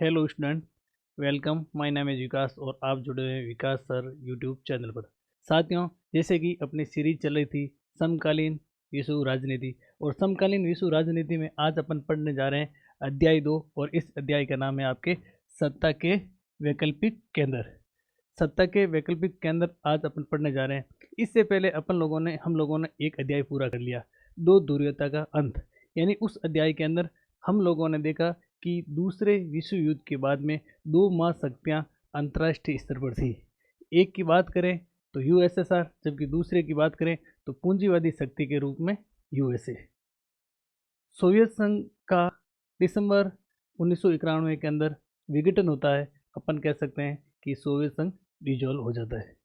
Hello student, welcome. My name is Vikas और आप जुड़े हुए हैं विकास सर यूट्यूब चैनल पर। साथियों, जैसे कि अपनी सीरीज चल रही थी समकालीन विश्व राजनीति, और समकालीन विश्व राजनीति में आज अपन पढ़ने जा रहे हैं अध्याय 2, और इस अध्याय का नाम है आपके सत्ता के वैकल्पिक केंद्र। सत्ता के वैकल्पिक केंद्र आज अपन पढ़ने जा रहे हैं। इससे पहले हम लोगों ने एक अध्याय पूरा कर लिया, दो ध्रुवीयता का अंत। यानी उस अध्याय के अंदर हम लोगों ने देखा कि दूसरे विश्व युद्ध के बाद में दो महाशक्तियां अंतर्राष्ट्रीय स्तर पर थी। एक की बात करें तो यूएसएसआर, जबकि दूसरे की बात करें तो पूंजीवादी शक्ति के रूप में यूएसए। सोवियत संघ का दिसंबर 1991 के अंदर विघटन होता है। अपन कह सकते हैं कि सोवियत संघ डिजोल्व हो जाता है।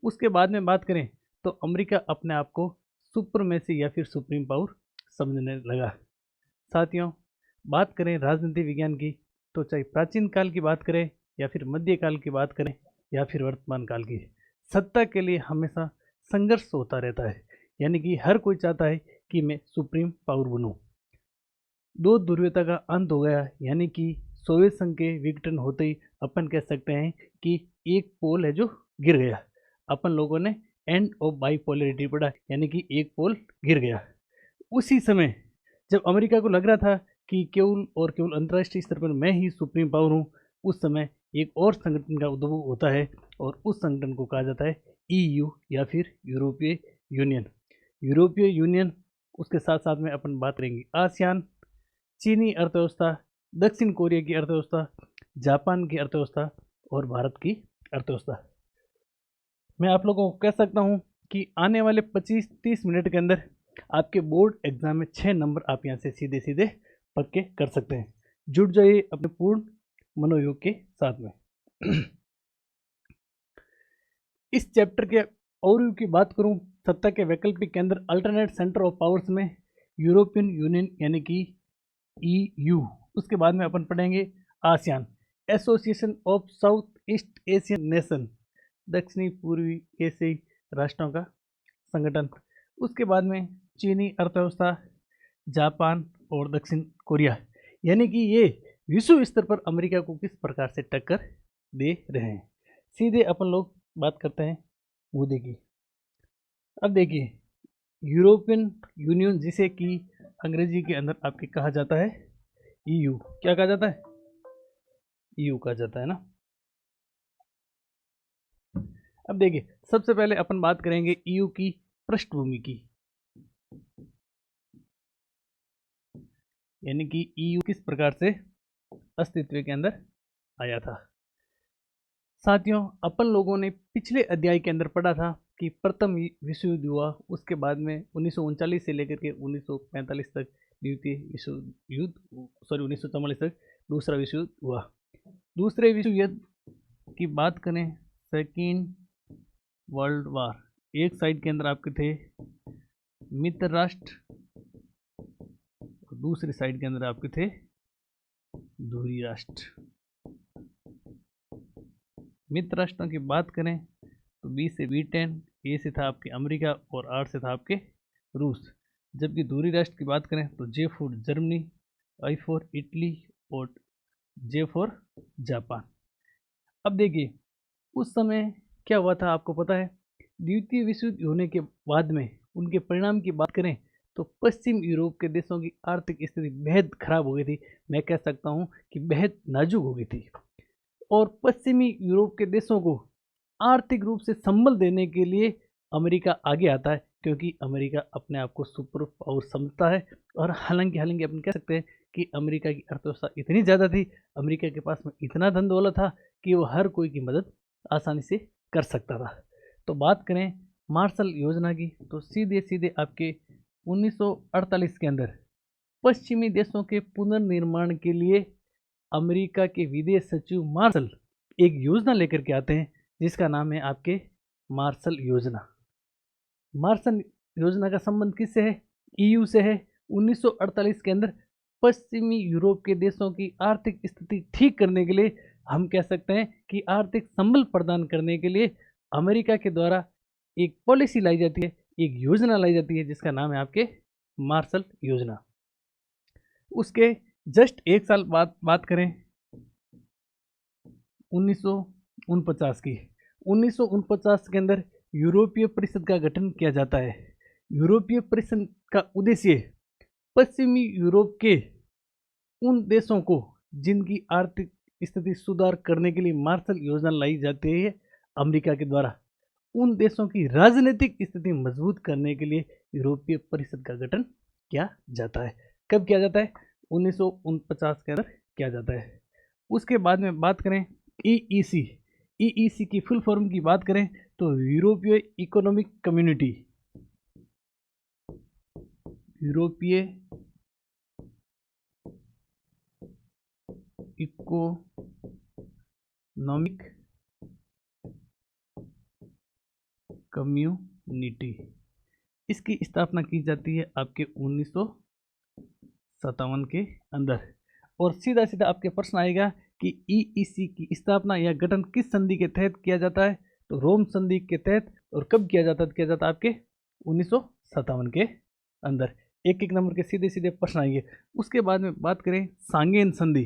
उसके बाद में बात करें तो अमेरिका अपने आप को सुपरमेसी या फिर सुप्रीम पावर समझने लगा। साथियों, बात करें राजनीति विज्ञान की, तो चाहे प्राचीन काल की बात करें या फिर मध्यकाल की बात करें या फिर वर्तमान काल की, सत्ता के लिए हमेशा संघर्ष होता रहता है। यानी कि हर कोई चाहता है कि मैं सुप्रीम पावर बनूं। दो ध्रुवीयता का अंत हो गया, यानी कि सोवियत संघ के विघटन होते ही अपन कह सकते हैं कि एक पोल है जो गिर गया। अपन लोगों ने एंड ऑफ बाइपोलरिटी पढ़ा, यानी कि एक पोल गिर गया। उसी समय जब अमेरिका को लग रहा था कि केवल अंतर्राष्ट्रीय स्तर पर मैं ही सुप्रीम पावर हूँ, उस समय एक और संगठन का उद्भव होता है, और उस संगठन को कहा जाता है ईयू या फिर यूरोपीय यूनियन। यूरोपीय यूनियन, उसके साथ साथ में अपन बात करेंगे आसियान, चीनी अर्थव्यवस्था, दक्षिण कोरिया की अर्थव्यवस्था, जापान की अर्थव्यवस्था और भारत की अर्थव्यवस्था। मैं आप लोगों को कह सकता हूँ कि आने वाले 25-30 मिनट के अंदर आपके बोर्ड एग्जाम में 6 नंबर आप यहाँ से सीधे सीधे पक्के कर सकते हैं। जुट जाइए अपने पूर्ण मनोयोग के साथ में। इस चैप्टर के ओवरव्यू की बात करूं, सत्ता के वैकल्पिक केंद्र अल्टरनेट सेंटर ऑफ पावर्स में यूरोपियन यूनियन यानी कि ईयू। उसके बाद में अपन पढ़ेंगे ASEAN, association of south east Asian nation, दक्षिणी पूर्वी एशियाई राष्ट्रों का संगठन। उसके बाद में चीनी अर्थव्यवस्था, जापान और दक्षिण कोरिया। यानी कि ये विश्व स्तर पर अमेरिका को किस प्रकार से टक्कर दे रहे हैं। सीधे अपन लोग बात करते हैं मुद्दे की। अब देखिए, यूरोपियन यूनियन, जिसे कि अंग्रेजी के अंदर आपके कहा जाता है ईयू। क्या कहा जाता है? ईयू कहा जाता है ना। अब देखिए, सबसे पहले अपन बात करेंगे ईयू की पृष्ठभूमि की, यानी कि ईयू किस प्रकार से अस्तित्व के अंदर आया था। साथियों, अपन लोगों ने पिछले अध्याय के अंदर पढ़ा था कि प्रथम विश्व युद्ध हुआ, उसके बाद में 1939 से लेकर के 1945 तक द्वितीय विश्व युद्ध, 1944 तक दूसरा विश्व युद्ध हुआ। दूसरे विश्व युद्ध की बात करें, सेकेंड वर्ल्ड वार, एक साइड के अंदर आपके थे मित्र राष्ट्र, दूसरी साइड के अंदर आपके थे ध्रुवीय राष्ट्र। मित्र राष्ट्रों की बात करें तो बी से ब्रिटेन, ए से था आपके अमेरिका और आर से था आपके रूस। जबकि ध्रुवीय राष्ट्र की बात करें तो J for Germany, I for Italy और जे फॉर जापान। अब देखिए, उस समय क्या हुआ था आपको पता है। द्वितीय विश्व युद्ध होने के बाद में उनके परिणाम की बात करें तो पश्चिम यूरोप के देशों की आर्थिक स्थिति बेहद खराब हो गई थी। मैं कह सकता हूं कि बेहद नाजुक हो गई थी, और पश्चिमी यूरोप के देशों को आर्थिक रूप से संबल देने के लिए अमेरिका आगे आता है, क्योंकि अमेरिका अपने आप को सुपर पावर समझता है। और हालांकि अपन कह सकते हैं कि अमेरिका की अर्थव्यवस्था इतनी ज़्यादा थी, अमेरिका के पास में इतना धन दौलत था कि वो हर कोई की मदद आसानी से कर सकता था। तो बात करें मार्शल योजना की, तो सीधे सीधे आपके 1948 के अंदर पश्चिमी देशों के पुनर्निर्माण के लिए अमेरिका के विदेश सचिव मार्शल एक योजना लेकर के आते हैं, जिसका नाम है आपके मार्शल योजना। मार्शल योजना का संबंध किससे है? ईयू से है। 1948 के अंदर पश्चिमी यूरोप के देशों की आर्थिक स्थिति ठीक करने के लिए, हम कह सकते हैं कि आर्थिक संबल प्रदान करने के लिए अमेरिका के द्वारा एक पॉलिसी लाई जाती है, एक योजना लाई जाती है, जिसका नाम है आपके मार्शल योजना। उसके जस्ट एक साल बाद बात करें 1949 की। 1949 के अंदर यूरोपीय परिषद का गठन किया जाता है। यूरोपीय परिषद का उद्देश्य पश्चिमी यूरोप के उन देशों को जिनकी आर्थिक स्थिति सुधार करने के लिए मार्शल योजना लाई जाती है अमेरिका के द्वारा, उन देशों की राजनीतिक स्थिति मजबूत करने के लिए यूरोपीय परिषद का गठन किया जाता है। कब किया जाता है? 1949 के अंदर किया जाता है। उसके बाद में बात करें ईईसी। ईईसी की फुल फॉर्म की बात करें तो यूरोपीय इकोनॉमिक कम्युनिटी। यूरोपीय इकोनॉमिक कम्युनिटी, इसकी स्थापना की जाती है आपके 1957 के अंदर। और सीधा सीधा आपके प्रश्न आएगा कि ईईसी की स्थापना या गठन किस संधि के तहत किया जाता है? तो रोम संधि के तहत। और कब किया जाता है आपके 1957 के अंदर। एक एक नंबर के सीधे सीधे प्रश्न आएंगे। उसके बाद में बात करें सांगेन संधि,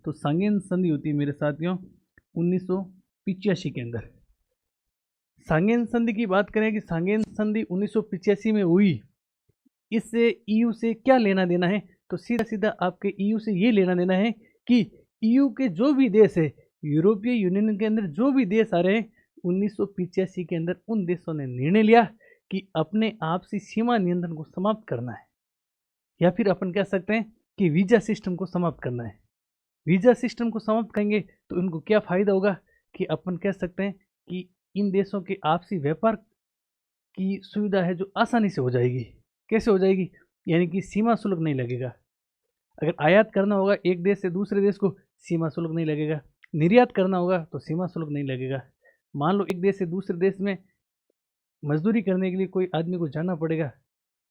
तो सांगेन संधि होती है मेरे साथियों 1985 के अंदर। सांगेन संधि की बात करें कि सांगेन संधि 1985 में हुई, इससे ईयू से क्या लेना देना है? तो सीधा सीधा आपके ईयू से ये लेना देना है कि ईयू के जो भी देश है, यूरोपीय यूनियन के अंदर जो भी देश आ रहे हैं, 1985 के अंदर उन देशों ने निर्णय लिया कि अपने आपसी सीमा नियंत्रण को समाप्त करना है, या फिर अपन कह सकते हैं कि वीजा सिस्टम को समाप्त करना है। वीजा सिस्टम को समाप्त करेंगे तो इनको क्या फायदा होगा कि अपन कह सकते हैं कि इन देशों के आपसी व्यापार की सुविधा है जो आसानी से हो जाएगी। कैसे हो जाएगी? यानी कि सीमा शुल्क नहीं लगेगा। अगर आयात करना होगा एक देश से दूसरे देश को, सीमा शुल्क नहीं लगेगा। निर्यात करना होगा तो सीमा शुल्क नहीं लगेगा। मान लो एक देश से दूसरे देश में मजदूरी करने के लिए कोई आदमी को जाना पड़ेगा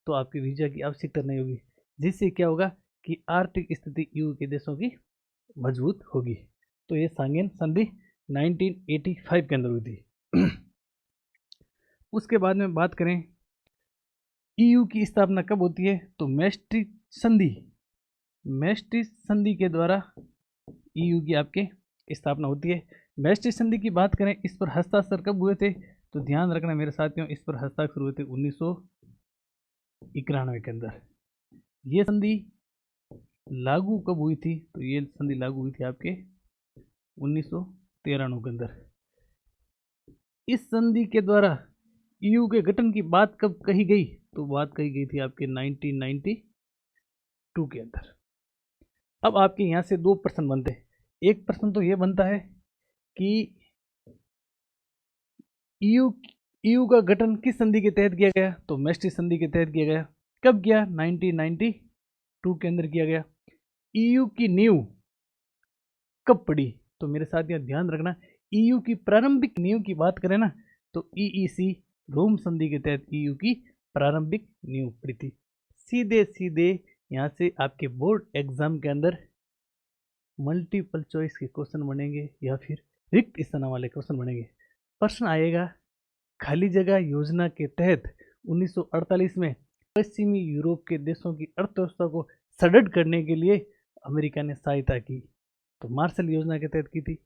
तो आपकी वीजा की आवश्यकता नहीं होगी, जिससे क्या होगा कि आर्थिक स्थिति ईयू के देशों की मजबूत होगी। तो ये सांगेन संधि 1985 के अंदर हुई थी। उसके बाद में बात करें ईयू की स्थापना कब होती है? तो मैस्ट्रिक्ट संधि। मैस्ट्रिक्ट संधि के द्वारा ईयू की आपके स्थापना होती है। मैस्ट्रिक्ट संधि की बात करें, इस पर हस्ताक्षर कब हुए थे? तो ध्यान रखना मेरे साथियों, इस पर हस्ताक्षर हुए थे 1991 के अंदर। ये संधि लागू कब हुई थी? तो ये संधि लागू हुई थी आपके 1993 के अंदर। इस संधि के द्वारा ईयू के गठन की बात कब कही गई? तो बात कही गई थी आपके 1992 के अंदर। अब आपके यहाँ से दो प्रश्न बनते हैं। एक प्रश्न तो ये बनता है कि ईयू का गठन किस संधि के तहत किया गया? तो मैस्ट्रिक्ट संधि के तहत किया गया। कब किया? 1992 के अंदर किया गया। ईयू की नींव कब पड़ी? तो मेरे साथ यहाँ ध्यान रखना, ईयू की प्रारंभिक नींव की बात करें ना तो ईईसी रोम संधि के तहत ईयू की प्रारंभिक नींव पड़ी थी। सीधे सीधे यहाँ से आपके बोर्ड एग्जाम के अंदर मल्टीपल चॉइस के क्वेश्चन बनेंगे या फिर रिक्त स्थान वाले क्वेश्चन बनेंगे। प्रश्न आएगा, खाली जगह योजना के तहत 1948 में पश्चिमी यूरोप के देशों की अर्थव्यवस्था को सुदृढ़ करने के लिए अमेरिका ने सहायता की। तो मार्शल योजना के तहत की थी।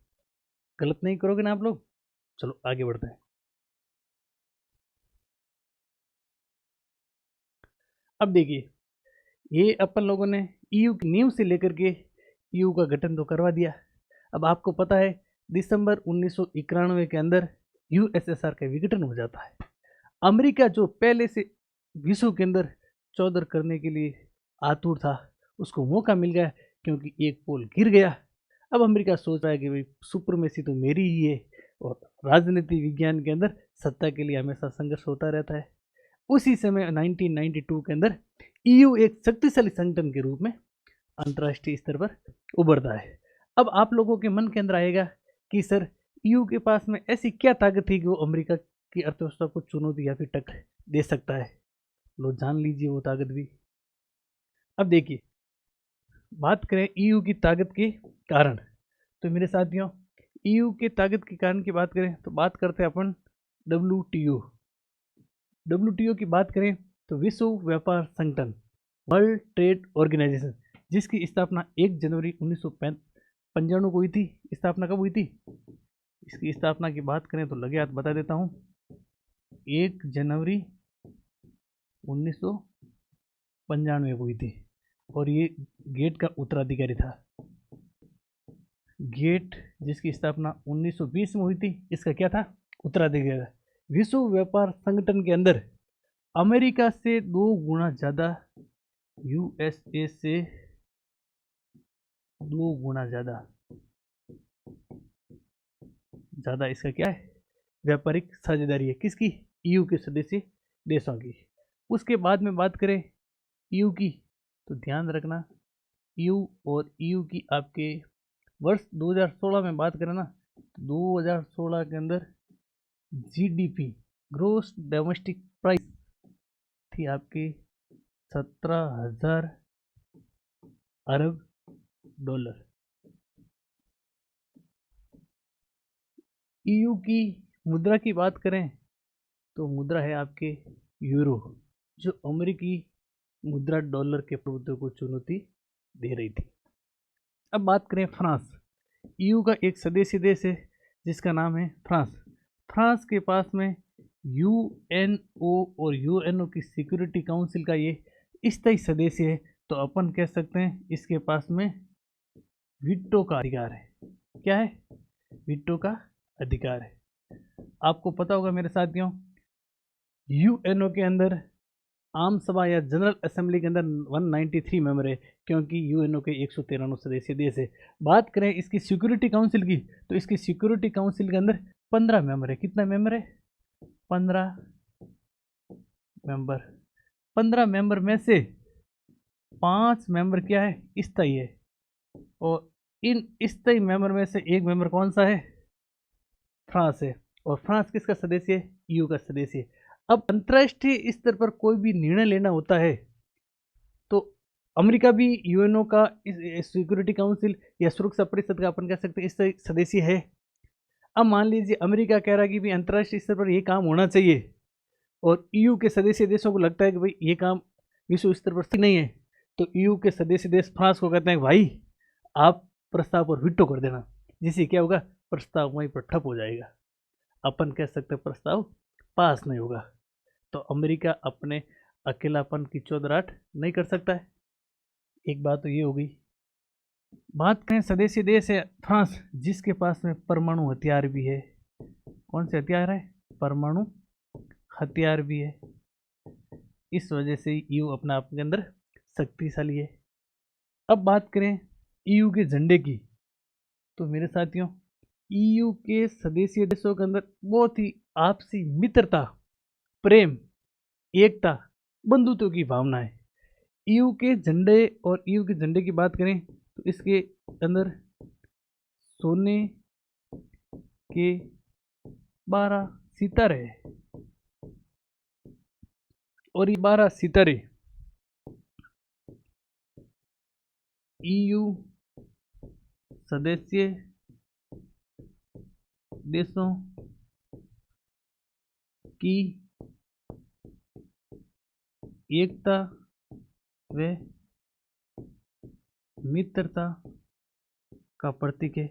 गलत नहीं करोगे ना आप लोग? चलो आगे बढ़ते हैं। अब देखिए, ये अपन लोगों ने ईयू की नींव से लेकर के ईयू का गठन तो करवा दिया। अब आपको पता है दिसंबर 1991 के अंदर यूएसएसआर का विघटन हो जाता है। अमेरिका जो पहले से विश्व के अंदर चौधर करने के लिए आतुर था, उसको मौका मिल गया क्योंकि एक पोल गिर गया। अब अमेरिका सोच रहा है कि भाई सुप्रीमेसी तो मेरी ही है, और राजनीति विज्ञान के अंदर सत्ता के लिए हमेशा संघर्ष होता रहता है। उसी समय 1992 के अंदर ईयू एक शक्तिशाली संगठन के रूप में अंतर्राष्ट्रीय स्तर पर उभरता है। अब आप लोगों के मन के अंदर आएगा कि सर ईयू के पास में ऐसी क्या ताकत थी कि वो अमेरिका की अर्थव्यवस्था को चुनौती या फिर टक्कर दे सकता है? लो जान लीजिए वो ताकत भी। अब देखिए, बात करें ईयू की ताकत के कारण, तो मेरे साथियों ईयू के ताकत के कारण की बात करें तो बात करते हैं अपन डब्ल्यूटीओ। डब्ल्यूटीओ की बात करें तो विश्व व्यापार संगठन, वर्ल्ड ट्रेड ऑर्गेनाइजेशन, जिसकी स्थापना 1 जनवरी पंजाणु को हुई थी स्थापना, कब हुई थी? इसकी स्थापना की बात करें तो लगे हाथ बता देता हूँ, 1 जनवरी 1995 को हुई थी। और ये गेट का उत्तराधिकारी था। गेट जिसकी स्थापना 1920 में हुई थी, इसका क्या था? उत्तराधिकारी था। विश्व व्यापार संगठन के अंदर अमेरिका से 2 गुना ज़्यादा, यूएसए से 2 गुना ज़्यादा इसका क्या है? व्यापारिक साझेदारी है। किसकी? ईयू के सदस्य देशों की। उसके बाद में बात करें ईयू की, तो ध्यान रखना ईयू और ईयू की आपके वर्ष 2016 में बात करें ना, तो 2016 के अंदर जीडीपी, ग्रोस डोमेस्टिक प्राइस थी आपकी 17,000 अरब डॉलर। ईयू की मुद्रा की बात करें तो मुद्रा है आपके यूरो, जो अमेरिकी मुद्रा डॉलर के प्रभुत्व को चुनौती दे रही थी। अब बात करें फ्रांस, ईयू का एक सदस्य देश है जिसका नाम है फ्रांस। फ्रांस के पास में यूएनओ और यूएनओ की सिक्योरिटी काउंसिल का ये स्थायी सदस्य है, तो अपन कह सकते हैं इसके पास में वीटो का अधिकार है। क्या है? वीटो का अधिकार है। आपको पता होगा मेरे साथियों, यूएनओ के अंदर आम सभा या जनरल असेंबली के अंदर 193 मेंबर है, क्योंकि यूएनओ के 193 सदस्य देश है। बात करें इसकी सिक्योरिटी काउंसिल की, तो इसकी सिक्योरिटी काउंसिल के अंदर 15 मेंबर है। कितना मेंबर है? 15 मेंबर। 15 मेंबर में से 5 मेंबर क्या है? स्थायी है। और इन स्थायी मेंबर में से एक मेंबर कौन सा है? फ्रांस है। और फ्रांस किसका सदस्य है? ईयू का सदस्य है। अब अंतर्राष्ट्रीय स्तर पर कोई भी निर्णय लेना होता है तो अमेरिका भी यूएनओ का सिक्योरिटी काउंसिल या सुरक्षा परिषद का अपन कह सकते हैं इस सदस्य है। अब मान लीजिए अमेरिका कह रहा है कि भाई अंतर्राष्ट्रीय स्तर पर ये काम होना चाहिए, और ईयू के सदस्य देशों को लगता है कि भाई ये काम विश्व स्तर पर सही नहीं है, तो ईयू के सदस्य देश फ्रांस को कहते हैं भाई आप प्रस्ताव पर वीटो कर देना, जिससे क्या होगा? प्रस्ताव वहीं पर ठप हो जाएगा। अपन कह सकते हैं प्रस्ताव पास नहीं होगा। तो अमेरिका अपने अकेलापन की चौधराहट नहीं कर सकता है। एक बात तो ये हो गई। बात करें सदस्य देश है फ्रांस, जिसके पास में परमाणु हथियार भी है। कौन से हथियार है? परमाणु हथियार भी है। इस वजह से ईयू अपने आप के अंदर शक्तिशाली है। अब बात करें ईयू के झंडे की, तो मेरे साथियों ईयू के सदस्य देशों के अंदर बहुत ही आपसी मित्रता, प्रेम, एकता, बंधुत्व की भावना है। ईयू के झंडे और ईयू के झंडे की बात करें तो इसके अंदर सोने के 12 सितारे हैं, और ये 12 सितारे ईयू सदस्य देशों की एकता व मित्रता का प्रतीक है।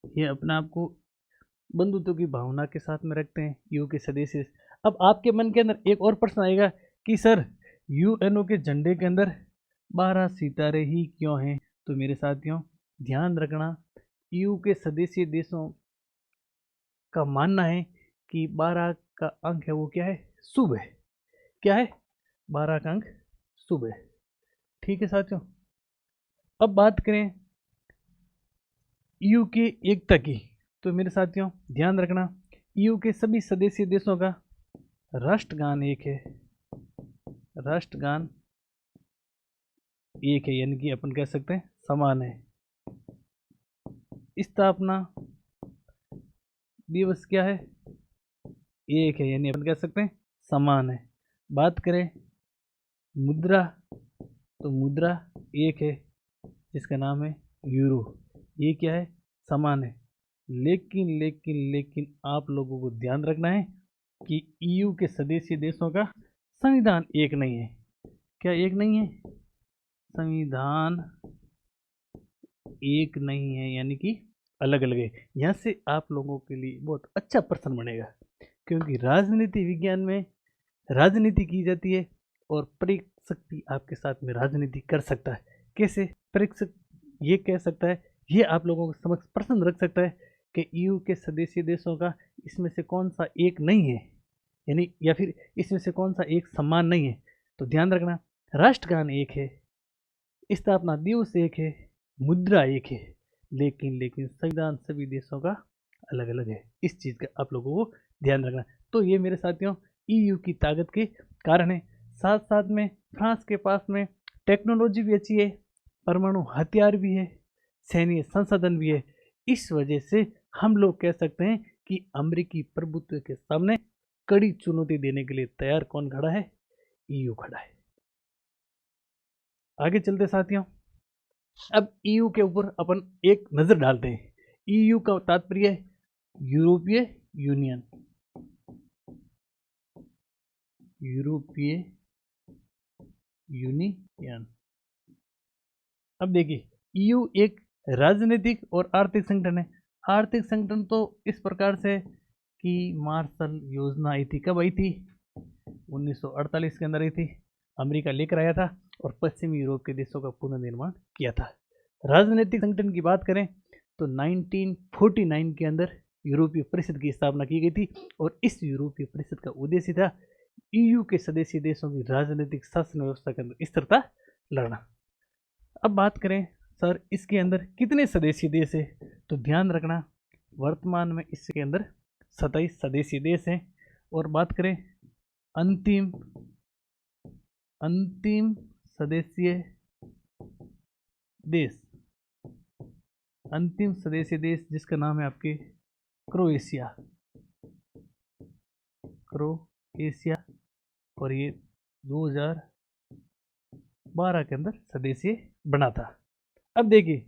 ये अपने आप को बंधुत्व की भावना के साथ में रखते हैं ईयू के सदस्य। अब आपके मन के अंदर एक और प्रश्न आएगा कि सर यूएनओ के झंडे के अंदर 12 सितारे ही क्यों हैं? तो मेरे साथियों ध्यान रखना, ईयू के सदस्य देशों का मानना है कि 12 का अंक है वो क्या है? शुभ है। क्या है? 12 का अंक शुभ है। ठीक है साथियों। अब बात करें ईयू की एकता की, तो मेरे साथियों ध्यान रखना, ईयू के सभी सदस्य देशों का राष्ट्रगान एक है। राष्ट्रगान एक है, यानी कि अपन कह सकते हैं समान है। स्थापना दिवस क्या है? एक है, यानी अपन कह सकते हैं समान है। बात करें मुद्रा, तो मुद्रा एक है जिसका नाम है यूरो। ये क्या है? समान है। लेकिन लेकिन लेकिन आप लोगों को ध्यान रखना है कि ईयू के सदस्य देशों का संविधान एक नहीं है। क्या एक नहीं है? संविधान एक नहीं है, यानी कि अलग अलग है। यहाँ से आप लोगों के लिए बहुत अच्छा प्रश्न बनेगा, क्योंकि राजनीति विज्ञान में राजनीति की जाती है और परीक्षक भी आपके साथ में राजनीति कर सकता है। कैसे परीक्षक ये कह सकता है, ये आप लोगों के समक्ष प्रश्न रख सकता है कि ईयू के सदस्य देशों का इसमें से कौन सा एक नहीं है, यानी या फिर इसमें से कौन सा एक समान नहीं है। तो ध्यान रखना, राष्ट्रगान एक है, स्थापना दिवस एक है, मुद्रा एक है, लेकिन संविधान सभी देशों का अलग अलग है। इस चीज़ का आप लोगों को ध्यान रखना। तो ये मेरे साथियों ईयू की ताकत के कारण है। साथ साथ में फ्रांस के पास में टेक्नोलॉजी भी अच्छी है, परमाणु हथियार भी है, सैन्य संसाधन भी है। इस वजह से हम लोग कह सकते हैं कि अमेरिकी प्रभुत्व के सामने कड़ी चुनौती देने के लिए तैयार कौन खड़ा है? ईयू खड़ा है। आगे चलते साथियों, अब ईयू के ऊपर अपन एक नजर डालते हैं। ईयू का तात्पर्य है यूरोपीय यूनियन। यूरोपीय यूनियन। अब देखिए, ईयू एक राजनीतिक और आर्थिक संगठन है। आर्थिक संगठन तो इस प्रकार से कि मार्शल योजना आई थी, कब आई थी? 1948 के अंदर आई थी। अमेरिका लेकर आया था और पश्चिमी यूरोप के देशों का पुनर्निर्माण किया था। राजनीतिक संगठन की बात करें तो 1949 के अंदर यूरोपीय परिषद की स्थापना की गई थी और इस यूरोपीय परिषद का उद्देश्य था ईयू के सदस्य देशों की राजनीतिक शासन व्यवस्था के अंदर स्थिरता लाना। अब बात करें सर इसके अंदर कितने सदस्य देश है, तो ध्यान रखना वर्तमान में इसके अंदर 27 सदस्य देश हैं। और बात करें अंतिम सदस्य देश, अंतिम सदस्य देश जिसका नाम है आपके क्रोएशिया। और ये 2012 के अंदर सदस्य बना था। अब देखिए,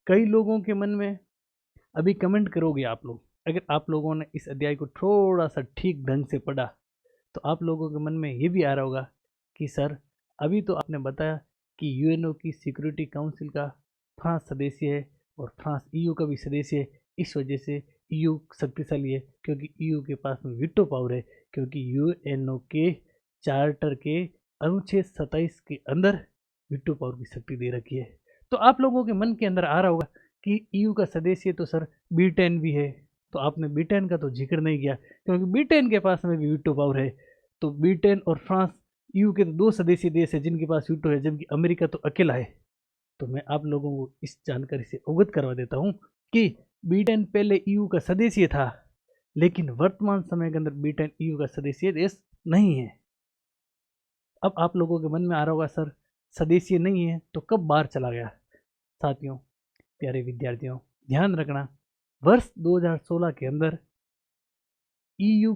कई लोगों के मन में अभी कमेंट करोगे आप लोग, अगर आप लोगों ने इस अध्याय को थोड़ा सा ठीक ढंग से पढ़ा तो आप लोगों के मन में ये भी आ रहा होगा कि सर अभी तो आपने बताया कि यूएनओ की सिक्योरिटी काउंसिल का फ्रांस सदस्य है और फ्रांस ईयू का भी सदस्य है, इस वजह से ईयू शक्तिशाली है क्योंकि ईयू के पास में वीटो पावर है, क्योंकि यूएनओ के चार्टर के अनुच्छेद 27 के अंदर वीटो पावर की शक्ति दे रखी है। तो आप लोगों के मन के अंदर आ रहा होगा कि ईयू का सदस्य तो सर ब्रिटेन भी है, तो आपने ब्रिटेन का तो जिक्र नहीं किया क्योंकि ब्रिटेन के पास में भी वीटो पावर है। तो ब्रिटेन और फ्रांस ईयू के तो दो सदस्य देश है जिनके पास वीटो है, जबकि अमेरिका तो अकेला है। तो मैं आप लोगों को इस जानकारी से अवगत करवा देता हूं कि ब्रिटेन पहले ईयू का सदस्य था, लेकिन वर्तमान समय के अंदर ब्रिटेन ईयू का सदस्य देश नहीं है। अब आप लोगों के मन में आ रहा होगा सर सदस्य नहीं है तो कब बाहर चला गया? साथियों, प्यारे विद्यार्थियों, ध्यान रखना, वर्ष 2016 के अंदर ईयू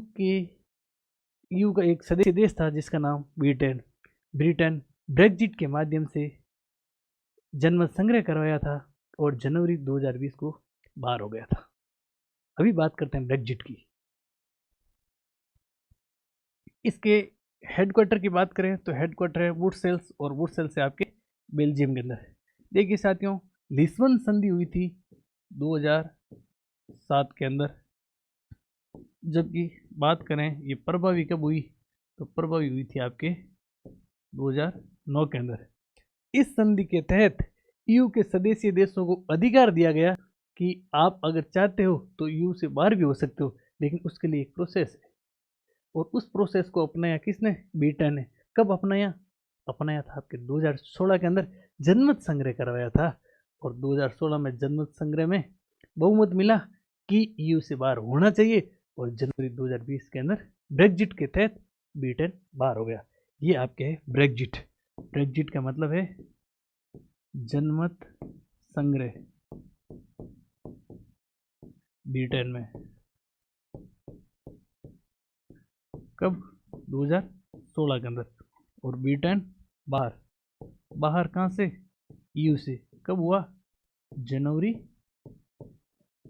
का एक सदस्य देश था जिसका नाम ब्रिटेन ब्रेक्जिट के माध्यम से जनमत संग्रह करवाया था और जनवरी 2020 को बाहर हो गया था। अभी बात करते हैं ब्रेक्जिट की। इसके हेडक्वार्टर की बात करें तो हेडक्वार्टर है वुडसेल्स और वुडसेल्स से आपके बेल्जियम के अंदर। देखिए साथियों, लिस्बन संधि हुई थी 2007 के अंदर, जबकि बात करें ये प्रभावी कब हुई तो प्रभावी हुई थी आपके 2009 के अंदर। इस संधि के तहत ईयू के सदस्य देशों को अधिकार दिया गया कि आप अगर चाहते हो तो ईयू से बाहर भी हो सकते हो, लेकिन उसके लिए एक प्रोसेस है और उस प्रोसेस को अपनाया किसने? ब्रिटेन ने। कब अपनाया था आपके 2016 के अंदर जनमत संग्रह करवाया था और 2016 में जनमत संग्रह में बहुमत मिला कि ईयू से बाहर होना चाहिए और जनवरी 2020 के अंदर ब्रेक्जिट के तहत ब्रिटेन बाहर हो गया। ये आपके है ब्रेक्जिट का मतलब है जनमत संग्रह ब्रिटेन में। कब? 2016 के अंदर। और ब्रिटेन बाहर कहाँ से? ईयू से। कब हुआ? जनवरी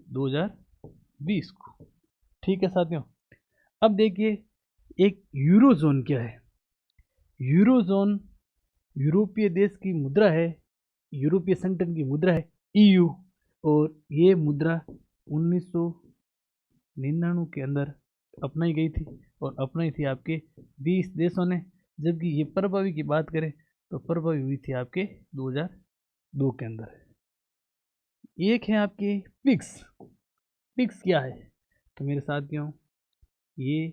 2020 को। ठीक है साथियों, अब देखिए एक यूरोजोन क्या है। यूरोजोन यूरोपीय देश की मुद्रा है, यूरोपीय संगठन की मुद्रा है EU, और ये मुद्रा 1999 के अंदर अपनाई गई थी, और अपनाई थी आपके 20 देशों ने, जबकि ये प्रभावी की बात करें तो प्रभावी हुई थी आपके 2002 के अंदर। एक है आपके पिक्स। पिक्स क्या है? तो मेरे साथियों, ये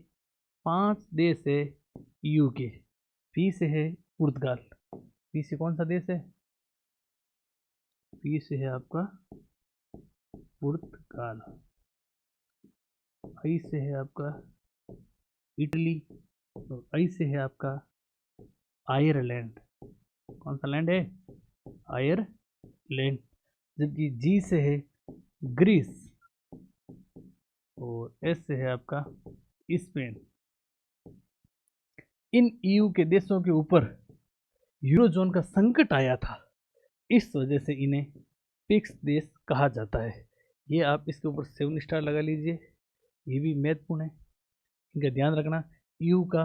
5 देश है EU के। पी से है पुर्तगाल। पी से कौन सा देश है? पी से है आपका पुर्तगाल। आई से है आपका इटली, और आई से है आपका आयरलैंड। कौन सा लैंड है? आयरलैंड। जबकि जी से है ग्रीस, और एस से है आपका स्पेन। इन EU के देशों के ऊपर यूरोजोन का संकट आया था, इस वजह से इन्हें पिक्स देश कहा जाता है। ये आप इसके ऊपर 7 स्टार लगा लीजिए, ये भी महत्वपूर्ण है, इनका ध्यान रखना। EU का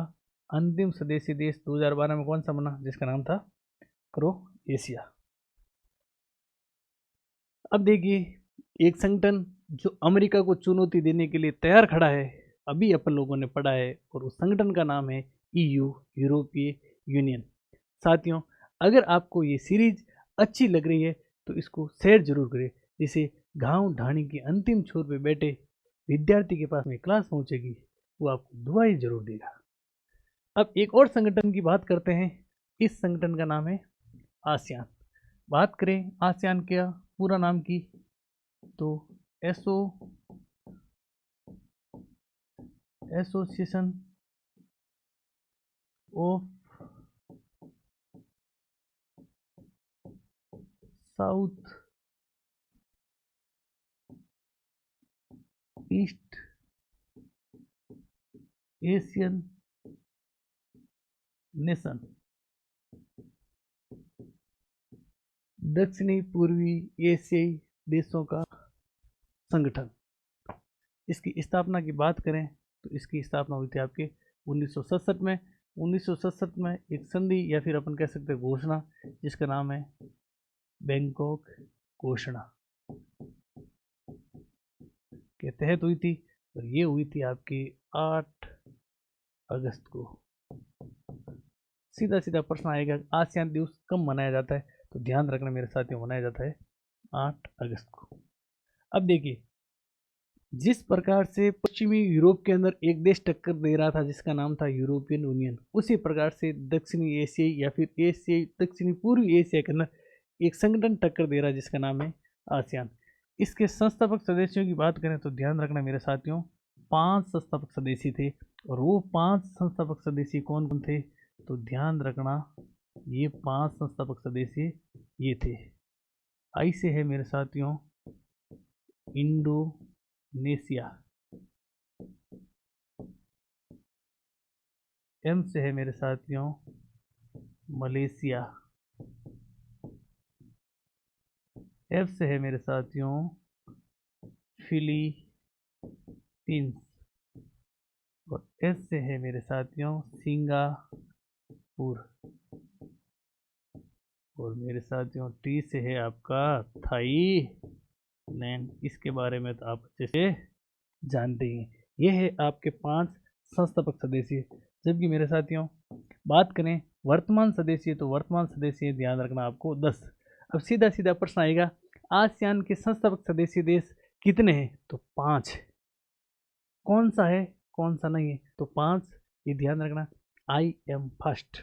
अंतिम सदस्य देश 2012 में कौन सा बना? जिसका नाम था क्रोएशिया। अब देखिए, एक संगठन जो अमेरिका को चुनौती देने के लिए तैयार खड़ा है, अभी अपन लोगों ने पढ़ा है, और उस संगठन का नाम है EU, यूरोपीय यूनियन। साथियों, अगर आपको ये सीरीज अच्छी लग रही है तो इसको शेयर जरूर करें, जिसे गांव ढाणी के अंतिम छोर पे बैठे विद्यार्थी के पास में क्लास पहुंचेगी, वो आपको दुआएं जरूर देगा। अब एक और संगठन की बात करते हैं। इस संगठन का नाम है आसियान। बात करें आसियान का पूरा नाम की, तो association of south east Asian nation, दक्षिणी पूर्वी एशियाई देशों का संगठन। इसकी स्थापना की बात करें तो इसकी स्थापना हुई थी आपके 1967 में। 1967 में एक संधि, या फिर अपन कह सकते हैं घोषणा, जिसका नाम है बैंकॉक घोषणा, के तहत हुई थी, और ये हुई थी आपकी 8 अगस्त को। सीधा सीधा प्रश्न आएगा, आसियान दिवस कब मनाया जाता है? तो ध्यान रखना मेरे साथियों, मनाया जाता है 8 अगस्त को। अब देखिए, जिस प्रकार से पश्चिमी यूरोप के अंदर एक देश टक्कर दे रहा था जिसका नाम था यूरोपियन यूनियन, उसी प्रकार से दक्षिणी एशियाई या फिर एशियाई दक्षिणी पूर्वी एशिया के अंदर एक संगठन टक्कर दे रहा है जिसका नाम है आसियान। इसके संस्थापक सदस्यों की बात करें तो ध्यान रखना मेरे साथियों, 5 संस्थापक सदस्य थे, और वो 5 संस्थापक सदस्य कौन कौन थे? तो ध्यान रखना, ये 5 संस्थापक सदस्य ये थे। आई से है मेरे साथियों इंडोनेशिया, एम से है मेरे साथियों मलेशिया, एफ से है मेरे साथियों फिलीपींस, और एस से है मेरे साथियों सिंगापुर, और मेरे साथियों टी से है आपका थाईलैंड। इसके बारे में तो आप अच्छे से जानते ही हैं। ये है आपके 5 संस्थापक सदस्य। जबकि मेरे साथियों बात करें वर्तमान सदस्य, तो वर्तमान सदस्य ध्यान रखना आपको 10। अब सीधा सीधा प्रश्न आएगा, आसियान के संस्थापक सदस्य देश कितने हैं? तो 5। कौन सा है कौन सा नहीं है? तो 5, ये ध्यान रखना। आई एम फर्स्ट,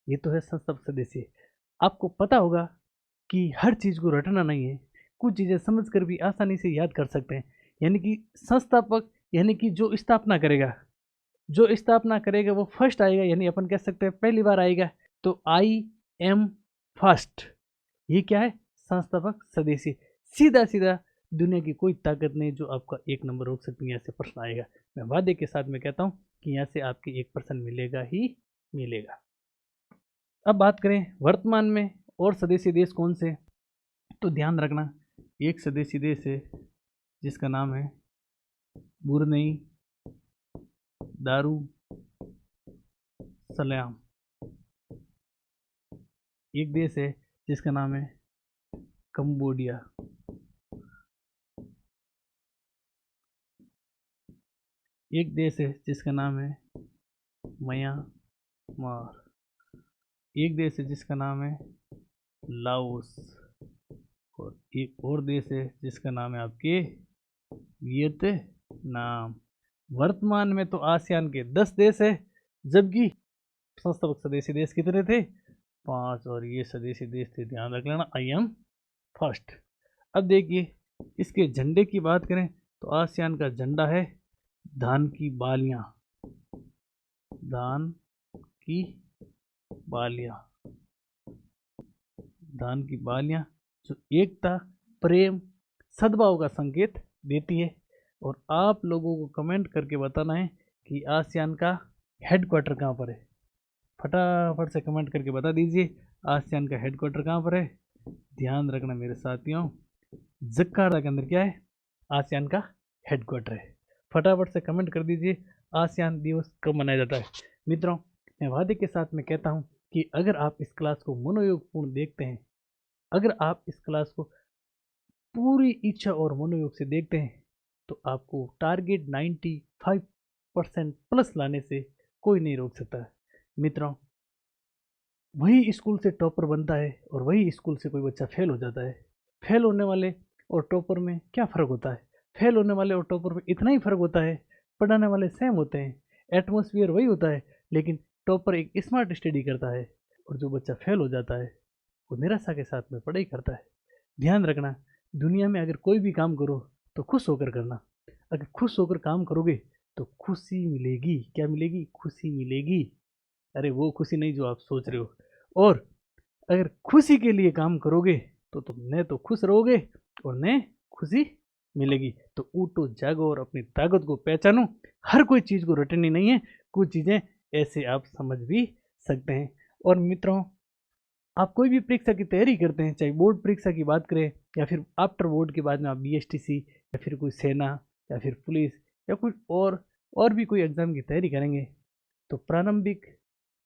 ये तो है संस्थापक सदस्य। आपको पता होगा कि हर चीज़ को रटना नहीं है, कुछ चीज़ें समझ कर भी आसानी से याद कर सकते हैं। यानी कि संस्थापक, यानी कि जो स्थापना करेगा, जो स्थापना करेगा वो फर्स्ट आएगा, यानी अपन कह सकते हैं पहली बार आएगा। तो आई एम फर्स्ट, ये क्या है? संस्थापक सदस्य। सीधा सीधा, दुनिया की कोई ताकत नहीं जो आपका 1 नंबर रोक सकती है। यहाँ से प्रश्न आएगा, मैं वादे के साथ में कहता हूँ कि यहाँ से आपके 1% मिलेगा ही मिलेगा। अब बात करें वर्तमान में और सदस्य देश कौन से, तो ध्यान रखना, एक सदस्य देश है जिसका नाम है ब्रुनई दारू सलाम। एक देश है जिसका नाम है कंबोडिया। एक देश है जिसका नाम है म्यांमार। एक देश है जिसका नाम है लाओस। और एक और देश है जिसका नाम है आपके वियतनाम। वर्तमान में तो आसियान के 10 देश है, जबकि संस्थापक सदस्य देश कितने थे? 5। और ये सदस्य देश थे, ध्यान रख लेना, आई एम फर्स्ट। अब देखिए इसके झंडे की बात करें तो आसियान का झंडा है धान की बालियां। धान की बालियां, धान की बालियां जो एकता, प्रेम, सद्भाव का संकेत देती है। और आप लोगों को कमेंट करके बताना है कि आसियान का हेडक्वार्टर कहाँ पर है। फटाफट से कमेंट करके बता दीजिए आसियान का हेडक्वार्टर कहाँ पर है। ध्यान रखना मेरे साथियों, जकार्ता के अंदर क्या है? आसियान का हेडक्वार्टर है। फटाफट से कमेंट कर दीजिए आसियान दिवस कब मनाया जाता है। मित्रों, मैं वादे के साथ में कहता हूँ कि अगर आप इस क्लास को मनोयोगपूर्ण देखते हैं, अगर आप इस क्लास को पूरी इच्छा और मनोयोग से देखते हैं, तो आपको टारगेट 95% प्लस लाने से कोई नहीं रोक सकता। मित्रों, वही स्कूल से टॉपर बनता है और वही स्कूल से कोई बच्चा फेल हो जाता है। फेल होने वाले और टॉपर में क्या फ़र्क होता है? फेल होने वाले और टॉपर में इतना ही फ़र्क होता है, पढ़ाने वाले सेम होते हैं, एटमॉस्फेयर वही होता है, लेकिन टॉपर एक स्मार्ट स्टडी करता है और जो बच्चा फेल हो जाता है वो निराशा के साथ में पढ़ाई करता है। ध्यान रखना, दुनिया में अगर कोई भी काम करो तो खुश होकर करना। अगर खुश होकर काम करोगे तो खुशी मिलेगी। क्या मिलेगी? खुशी मिलेगी। अरे वो खुशी नहीं जो आप सोच रहे हो। और अगर खुशी के लिए काम करोगे तो तुम न तो खुश रहोगे और न खुशी मिलेगी। तो उठो, जागो और अपनी ताकत को पहचानो। हर कोई चीज़ को रटनी नहीं है, कुछ चीज़ें ऐसे आप समझ भी सकते हैं। और मित्रों, आप कोई भी परीक्षा की तैयारी करते हैं, चाहे बोर्ड परीक्षा की बात करें या फिर आफ्टर बोर्ड के बाद में आप बीएसटीसी या फिर कोई सेना या फिर पुलिस या कुछ और भी कोई एग्ज़ाम की तैयारी करेंगे, तो प्रारंभिक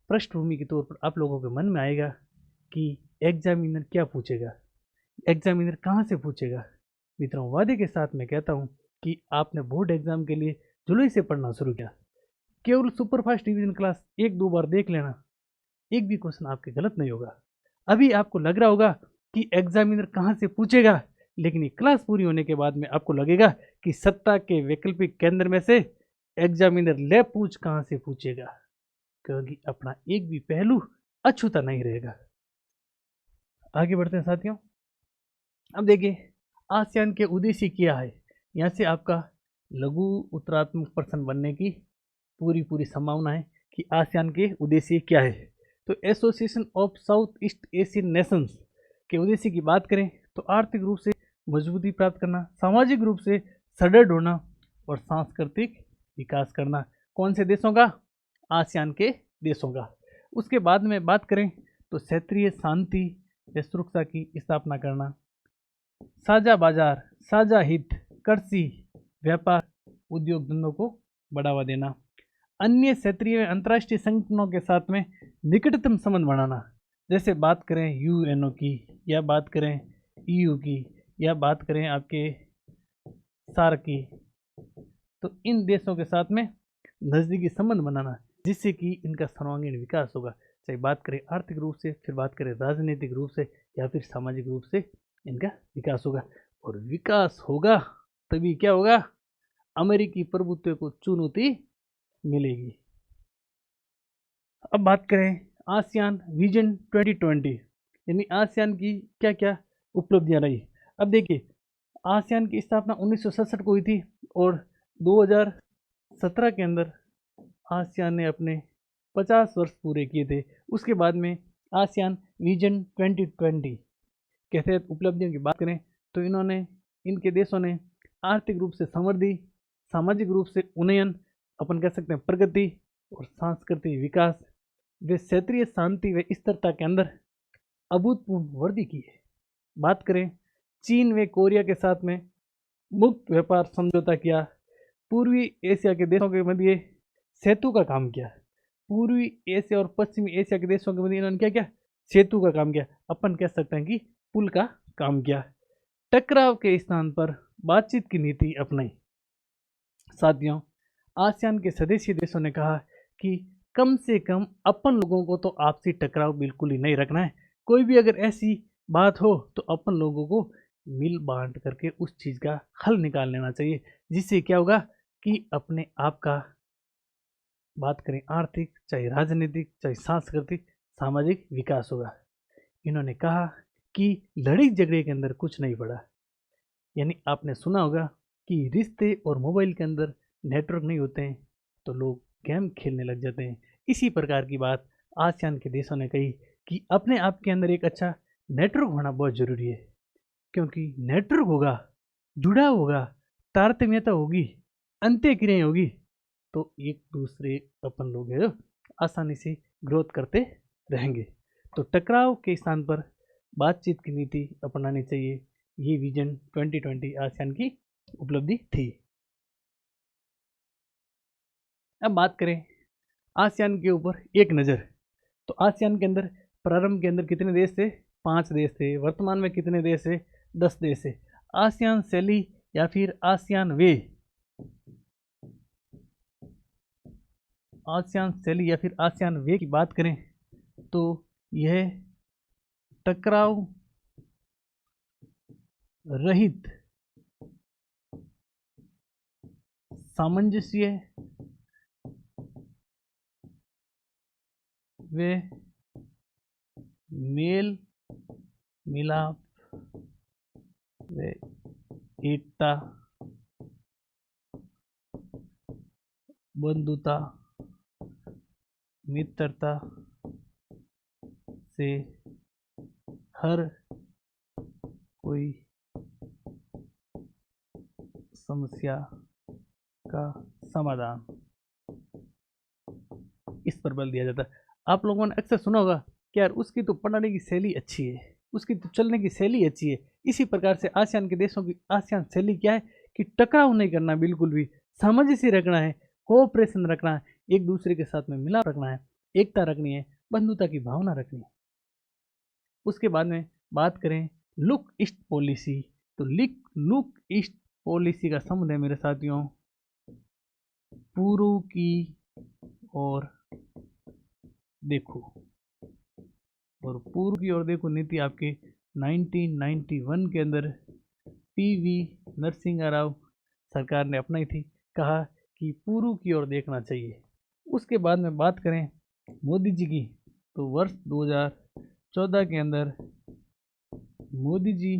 पृष्ठभूमि के तौर पर आप लोगों के मन में आएगा कि एग्जामिनर क्या पूछेगा, एग्जामिनर कहाँ से पूछेगा। मित्रों, वादे के साथ मैं कहता हूँ कि आपने बोर्ड एग्जाम के लिए जुलाई से पढ़ना शुरू किया, केवल सुपरफास्ट डिवीजन क्लास 1-2 बार देख लेना, एक भी क्वेश्चन आपके गलत नहीं होगा। अभी आपको लग रहा होगा कि एग्जामिनर कहाँ से पूछेगा, लेकिन ये क्लास पूरी होने के बाद में आपको लगेगा कि सत्ता के वैकल्पिक केंद्र में से एग्जामिनर ले पूछ कहाँ से पूछेगा, क्योंकि अपना एक भी पहलू अछूता नहीं रहेगा। आगे बढ़ते हैं साथियों। अब देखिए आसियान के उद्देश्य क्या है। यहाँ से आपका लघु उत्तरात्मक प्रश्न बनने की पूरी संभावना है कि आसियान के उद्देश्य क्या है। तो association of south east Asian Nations के उद्देश्य की बात करें तो आर्थिक रूप से मजबूती प्राप्त करना, सामाजिक रूप से सदृढ़ होना और सांस्कृतिक विकास करना। कौन से देशों का? आसियान के देशों का। उसके बाद में बात करें तो क्षेत्रीय शांति व सुरक्षा की स्थापना करना, साझा बाजार, साझा हित, कृषि, व्यापार, उद्योग धंधों को बढ़ावा देना, अन्य क्षेत्रीय व अंतर्राष्ट्रीय संगठनों के साथ में निकटतम संबंध बनाना। जैसे बात करें यूएनओ की, या बात करें ईयू की, या बात करें आपके सार्क की, तो इन देशों के साथ में नज़दीकी संबंध बनाना, जिससे कि इनका सर्वांगीण विकास होगा। चाहे बात करें आर्थिक रूप से, फिर बात करें राजनीतिक रूप से, या फिर सामाजिक रूप से इनका विकास होगा। और विकास होगा तभी क्या होगा? अमेरिकी प्रभुत्व को चुनौती मिलेगी। अब बात करें आसियान विजन 2020, यानी आसियान की क्या क्या उपलब्धियां रही। अब देखिए आसियान की स्थापना 1967 को हुई थी और 2017 के अंदर आसियान ने अपने 50 वर्ष पूरे किए थे। उसके बाद में आसियान विजन 2020 के तहत उपलब्धियों की बात करें तो इनके देशों ने आर्थिक रूप से समृद्धि, सामाजिक रूप से उन्नयन, अपन कह सकते हैं प्रगति, और सांस्कृतिक विकास व क्षेत्रीय शांति व स्थिरता के अंदर अभूतपूर्व वृद्धि की है। बात करें चीन व कोरिया के साथ में मुक्त व्यापार समझौता किया, पूर्वी एशिया के देशों के मध्य सेतु का काम किया, पूर्वी एशिया और पश्चिमी एशिया के देशों के मध्य इन्होंने क्या किया? सेतु का काम किया, अपन कह सकते हैं कि पुल का काम किया। टकराव के स्थान पर बातचीत की नीति अपनाई। साथियों, आसियान के सदस्य देशों ने कहा कि कम से कम अपन लोगों को तो आपसी टकराव बिल्कुल ही नहीं रखना है। कोई भी अगर ऐसी बात हो तो अपन लोगों को मिल बांट करके उस चीज़ का हल निकाल लेना चाहिए, जिससे क्या होगा कि अपने आप का, बात करें आर्थिक, चाहे राजनीतिक, चाहे सांस्कृतिक, सामाजिक विकास होगा। इन्होंने कहा कि लड़ाई झगड़े के अंदर कुछ नहीं पड़ा। यानी आपने सुना होगा कि रिश्ते और मोबाइल के अंदर नेटवर्क नहीं होते हैं तो लोग गेम खेलने लग जाते हैं। इसी प्रकार की बात आसियान के देशों ने कही कि अपने आप के अंदर एक अच्छा नेटवर्क होना बहुत ज़रूरी है, क्योंकि नेटवर्क होगा, जुड़ा होगा, तारतम्यता होगी, अंत्यक्रियाएं होगी, तो एक दूसरे अपन लोग हैं आसानी से ग्रोथ करते रहेंगे। तो टकराव के स्थान पर बातचीत की नीति अपनानी चाहिए। ये विजन 2020 आसियान की उपलब्धि थी। अब बात करें आसियान के ऊपर एक नज़र, तो आसियान के अंदर प्रारंभ के अंदर कितने देश थे? 5 देश थे। वर्तमान में कितने देश है? 10 देश है। आसियान शैली या फिर आसियान वे, आसियान शैली या फिर आसियान वे की बात करें तो यह टकराव रहित, सामंजस्य वे मेल मिलाप वे एकता, बंधुता, मित्रता से हर कोई समस्या का समाधान, इस पर बल दिया जाता है। आप लोगों ने अक्सर सुना होगा कि यार उसकी तो पढ़ने की शैली अच्छी है, उसकी तो चलने की शैली अच्छी है। इसी प्रकार से आसियान के देशों की आसियान शैली क्या है कि टकराव नहीं करना, बिल्कुल भी सामंजस्य रखना है, कोऑपरेशन रखना है, एक दूसरे के साथ में मिलाप रखना है, एकता रखनी है, बंधुता की भावना रखनी है। उसके बाद में बात करें लुक ईस्ट पॉलिसी, तो लुक ईस्ट पॉलिसी का संबंध है मेरे साथियों पूर्व की ओर देखो, और पूर्व की ओर देखो नीति आपके 1991 के अंदर पीवी नरसिंह राव सरकार ने अपनाई थी। कहा कि पूर्व की ओर देखना चाहिए। उसके बाद में बात करें मोदी जी की, तो वर्ष 2014 के अंदर मोदी जी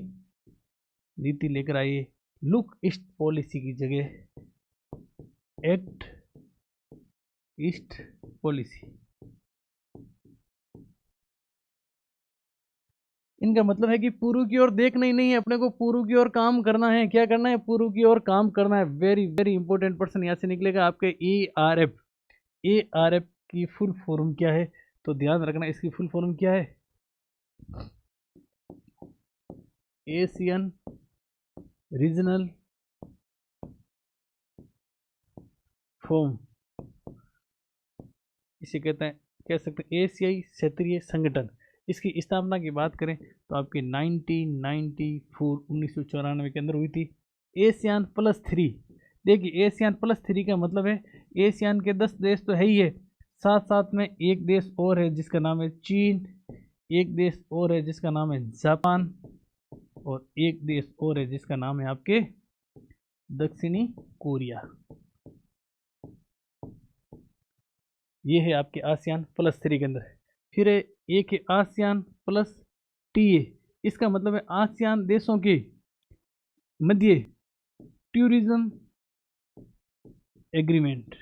नीति लेकर आए लुक ईस्ट पॉलिसी की जगह एक्ट ईस्ट पॉलिसी। इनका मतलब है कि पूर्व की ओर देखना ही नहीं है, अपने को पूर्व की ओर काम करना है। क्या करना है? पूर्व की ओर काम करना है। वेरी वेरी इंपॉर्टेंट पर्सन यहाँ से निकलेगा आपके ARF। ARF की फुल फॉर्म क्या है? तो ध्यान रखना, इसकी फुल फॉर्म क्या है? एशियन रीजनल फोरम, इसे कहते हैं, कह सकते हैं एशियाई क्षेत्रीय संगठन। इसकी स्थापना की बात करें तो आपके 1994 के अंदर हुई थी। एशियान +3, देखिए एशियान +3 का मतलब है एशियान के 10 देश तो है ही है, साथ साथ में एक देश और है जिसका नाम है चीन, एक देश और है जिसका नाम है जापान, और एक देश और है जिसका नाम है आपके दक्षिणी कोरिया। ये है आपके आसियान +3 के अंदर। फिर एक है आसियान +TA, इसका मतलब है आसियान देशों के मध्य टूरिज्म एग्रीमेंट,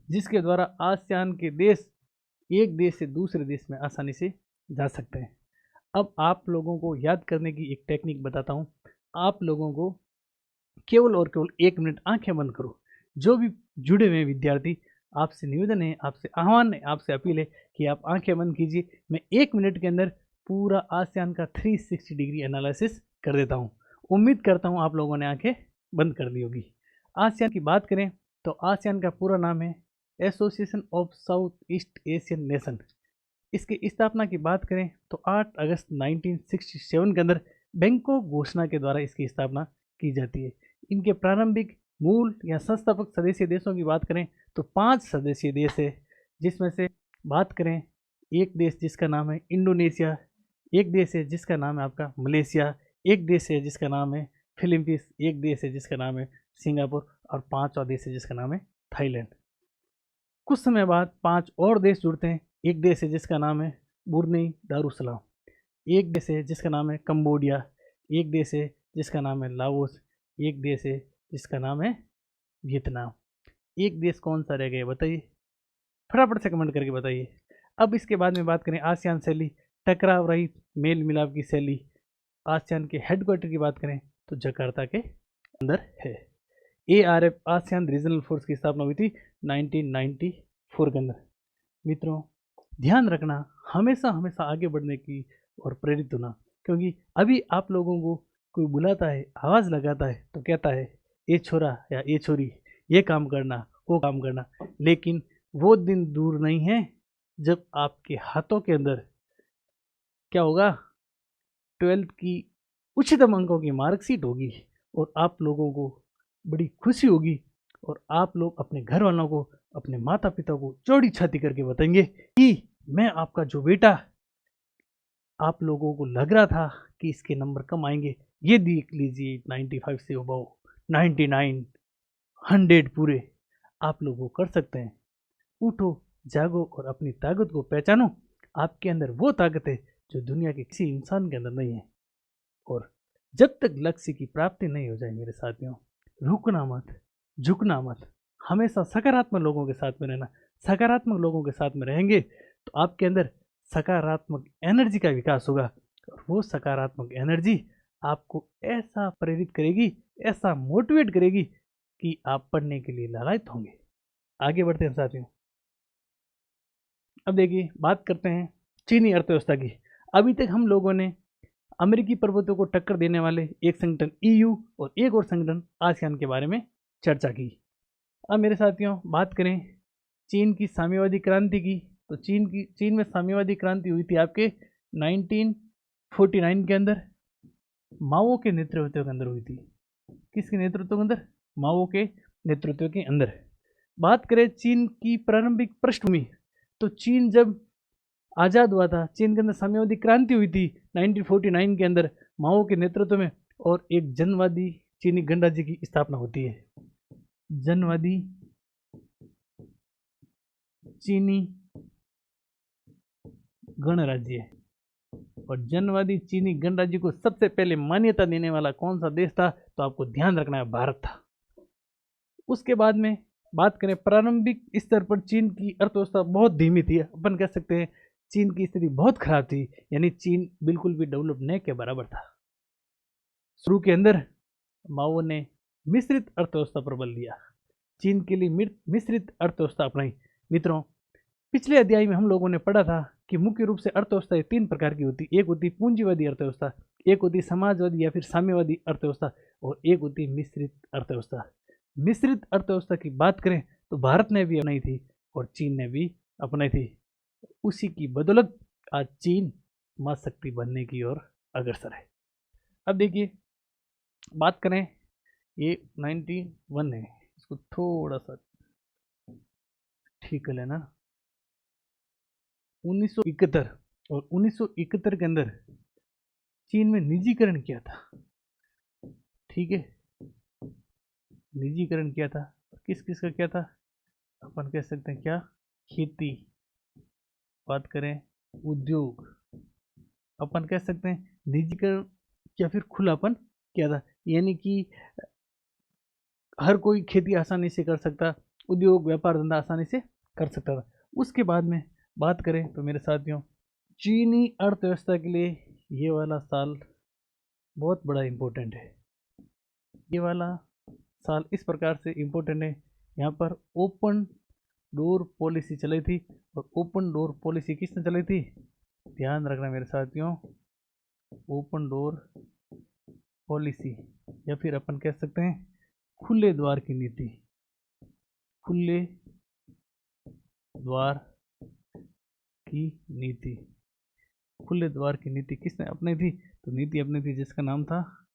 जिसके द्वारा आसियान के देश एक देश से दूसरे देश में आसानी से जा सकते हैं। अब आप लोगों को याद करने की एक टेक्निक बताता हूँ। आप लोगों को केवल और केवल 1 मिनट आंखें बंद करो। जो भी जुड़े हुए विद्यार्थी, आपसे निवेदन है, आपसे आह्वान है, आपसे अपील है कि आप आंखें बंद कीजिए। मैं 1 मिनट के अंदर पूरा आसियान का 360 डिग्री एनालिसिस कर देता हूँ। उम्मीद करता हूँ आप लोगों ने आंखें बंद कर दी होगी। आसियान की बात करें तो आसियान का पूरा नाम है association of south east Asian nation. इसकी स्थापना की बात करें तो 8 अगस्त 1967 के अंदर बैंकॉक घोषणा के द्वारा इसकी स्थापना की जाती है। इनके प्रारंभिक मूल या संस्थापक सदस्य देशों की बात करें तो 5 सदस्यीय देश है, जिसमें से बात करें एक देश जिसका नाम है इंडोनेशिया, एक देश है जिसका नाम है आपका मलेशिया, एक देश है जिसका नाम है फिलीपींस, एक देश है जिसका नाम है सिंगापुर और 5वां देश है जिसका नाम है थाईलैंड। कुछ समय बाद 5 और देश जुड़ते हैं। एक देश है जिसका नाम है ब्रुनेई दारुसलाम, एक देश है जिसका नाम है कंबोडिया, एक देश है जिसका नाम है लाओस, एक देश है जिसका नाम है वियतनाम। एक देश कौन सा रह गया बताइए, फटाफट से कमेंट करके बताइए। अब इसके बाद में बात करें आसियान शैली, टकराव रहित मेल मिलाप की शैली। आसियान के हेडक्वार्टर की बात करें तो जकार्ता के अंदर है। ARF आसियान रीजनल फोर्स की स्थापना हुई थी 1994 के अंदर। मित्रों ध्यान रखना, हमेशा हमेशा आगे बढ़ने की और प्रेरित होना, क्योंकि अभी आप लोगों को कोई बुलाता है, आवाज़ लगाता है तो कहता है ये छोरा या ये छोरी ये काम करना वो काम करना, लेकिन वो दिन दूर नहीं है जब आपके हाथों के अंदर क्या होगा, 12th की उच्चतम अंकों की मार्कशीट होगी और आप लोगों को बड़ी खुशी होगी और आप लोग अपने घर वालों को, अपने माता पिता को चौड़ी छाती करके बताएंगे कि मैं आपका जो बेटा, आप लोगों को लग रहा था कि इसके नंबर कम आएंगे, ये देख लीजिए 95 से अबव 99 100 पूरे आप लोग वो कर सकते हैं। उठो जागो और अपनी ताकत को पहचानो। आपके अंदर वो ताकत है जो दुनिया के किसी इंसान के अंदर नहीं है। और जब तक लक्ष्य की प्राप्ति नहीं हो जाए मेरे साथियों, रुकना मत, झुकना मत, हमेशा सकारात्मक लोगों के साथ में रहना। सकारात्मक लोगों के साथ में रहेंगे तो आपके अंदर सकारात्मक एनर्जी का विकास होगा और वो सकारात्मक एनर्जी आपको ऐसा प्रेरित करेगी, ऐसा मोटिवेट करेगी कि आप पढ़ने के लिए लालायित होंगे। आगे बढ़ते हैं साथियों। अब देखिए बात करते हैं चीनी अर्थव्यवस्था की। अभी तक हम लोगों ने अमेरिकी पर्वतों को टक्कर देने वाले एक संगठन EU और एक और संगठन आसियान के बारे में चर्चा की। अब मेरे साथियों बात करें चीन की साम्यवादी क्रांति की, तो चीन में साम्यवादी क्रांति हुई थी आपके 1949 के अंदर, माओ के नेतृत्व के अंदर हुई थी। किसके नेतृत्व के अंदर? माओ के नेतृत्व के अंदर। बात करें चीन की प्रारंभिक पृष्ठभूमि, तो चीन जब आज़ाद हुआ था, चीन के अंदर साम्यवादी क्रांति हुई थी 1949 के अंदर माओ के नेतृत्व में, और एक जनवादी चीनी गणराज्य की स्थापना होती है। जनवादी चीनी गणराज्य, और जनवादी चीनी गणराज्य को सबसे पहले मान्यता देने वाला कौन सा देश था? तो आपको ध्यान रखना है, भारत था। उसके बाद में बात करें प्रारंभिक स्तर पर चीन की अर्थव्यवस्था बहुत धीमी थी, अपन कह सकते हैं चीन की स्थिति बहुत खराब थी, यानी चीन बिल्कुल भी डेवलप नहीं के बराबर था। शुरू के अंदर माओ ने मिश्रित अर्थव्यवस्था पर बल दिया, चीन के लिए मिश्रित अर्थव्यवस्था अपनाई। मित्रों पिछले अध्याय में हम लोगों ने पढ़ा था कि मुख्य रूप से अर्थव्यवस्था 3 प्रकार की होती, एक होती पूंजीवादी अर्थव्यवस्था, एक होती समाजवादी या फिर साम्यवादी अर्थव्यवस्था, और एक होती मिश्रित अर्थव्यवस्था। मिश्रित अर्थव्यवस्था की बात करें तो भारत ने भी अपनाई थी और चीन ने भी अपनाई थी। उसी की बदौलत आज चीन महाशक्ति बनने की ओर अग्रसर है। अब देखिए बात करें, ये 91 है, इसको थोड़ा सा ठीक कर लेना। 1971 और 1971 के अंदर चीन में निजीकरण किया था, ठीक है, निजीकरण किया था। किस किस का किया था? अपन कह सकते हैं क्या, खेती, बात करें उद्योग, अपन कह सकते हैं निजीकरण या फिर खुलापन किया था, यानी कि हर कोई खेती आसानी से कर सकता, उद्योग व्यापार धंधा आसानी से कर सकता था। उसके बाद में बात करें तो मेरे साथियों चीनी अर्थव्यवस्था के लिए ये वाला साल बहुत बड़ा इम्पोर्टेंट है। ये वाला साल इस प्रकार से इम्पोर्टेंट है, यहाँ पर ओपन डोर पॉलिसी चली थी, और ओपन डोर पॉलिसी किसने चलाई थी? ध्यान रखना मेरे साथियों, ओपन डोर पॉलिसी या फिर अपन कह सकते हैं खुले द्वार की नीति, खुले द्वार की नीति। खुले द्वार की नीति किसने अपनाई थी? तो नीति अपनी थी जिसका नाम था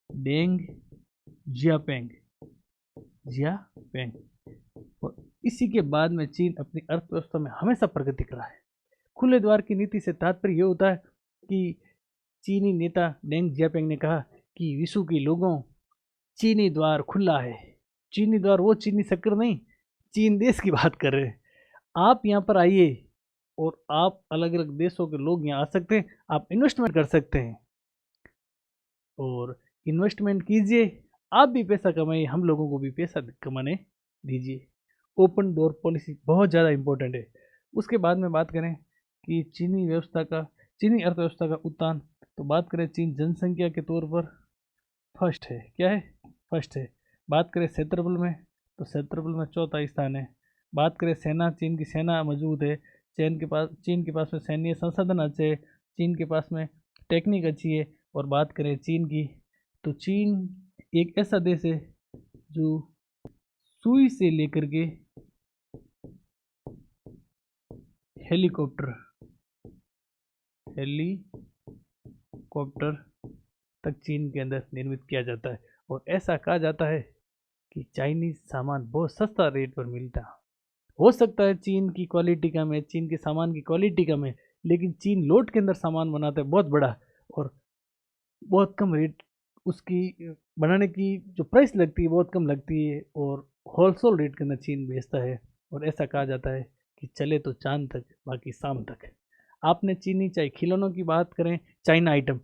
डेंग जियापेंग। और इसी के बाद में चीन अपनी अर्थव्यवस्था में हमेशा प्रगति करा है। खुले द्वार की नीति से तात्पर्य यह होता है कि चीनी नेता डेंग जियापेंग ने कहा कि विश्व के लोगों, चीनी द्वार खुला है। चीनी द्वार वो चीनी शक्कर नहीं, चीन देश की बात कर रहे हैं। आप यहाँ पर आइए और आप अलग अलग देशों के लोग यहाँ आ सकते हैं, आप इन्वेस्टमेंट कर सकते हैं और इन्वेस्टमेंट कीजिए, आप भी पैसा कमाइए, हम लोगों को भी पैसा कमाने दीजिए। ओपन डोर पॉलिसी बहुत ज़्यादा इम्पोर्टेंट है। उसके बाद में बात करें कि चीनी अर्थव्यवस्था का उत्थान, तो बात करें चीन जनसंख्या के तौर पर फर्स्ट है। क्या है? फर्स्ट है। बात करें क्षेत्रफल में, तो क्षेत्रफल में चौथा स्थान है। बात करें सेना, चीन की सेना मौजूद है। चीन के पास में सैन्य संसाधन अच्छे है। चीन के पास में टेक्निक अच्छी है। और बात करें चीन की, तो चीन एक ऐसा देश है जो सुई से लेकर के हेलीकॉप्टर तक चीन के अंदर निर्मित किया जाता है। और ऐसा कहा जाता है कि चाइनीज सामान बहुत सस्ता रेट पर मिलता है। हो सकता है चीन की क्वालिटी कम है, चीन के सामान की क्वालिटी कम है, लेकिन चीन लोट के अंदर सामान बनाता है बहुत बड़ा, और बहुत कम रेट उसकी बनाने की जो प्राइस लगती है बहुत कम लगती है, और होलसेल रेट के अंदर चीन बेचता है। और ऐसा कहा जाता है कि चले तो चांद तक, बाकी शाम तक। आपने चीनी चाहे खिलौनों की बात करें, चाइना आइटम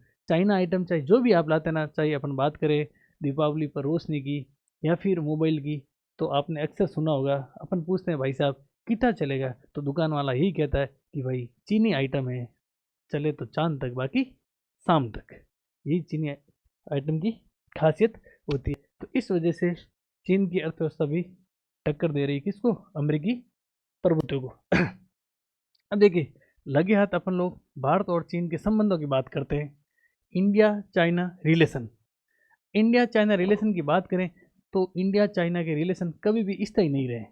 चाहे जो भी आप लाते ना, चाहे अपन बात करें दीपावली पर रोशनी की या फिर मोबाइल की, तो आपने अक्सर सुना होगा, अपन पूछते हैं भाई साहब कितना चलेगा, तो दुकान वाला यही कहता है कि भाई चीनी आइटम है, चले तो चांद तक, बाकी शाम तक। यही चीनी आइटम की खासियत होती है। तो इस वजह से चीन की अर्थव्यवस्था भी टक्कर दे रही है किसको? अमेरिकी प्रभुत्व को। अब देखिए, लगे हाथ अपन लोग भारत और चीन के संबंधों की बात करते हैं। इंडिया चाइना रिलेशन की बात करें तो इंडिया चाइना के रिलेशन कभी भी स्थायी नहीं रहे।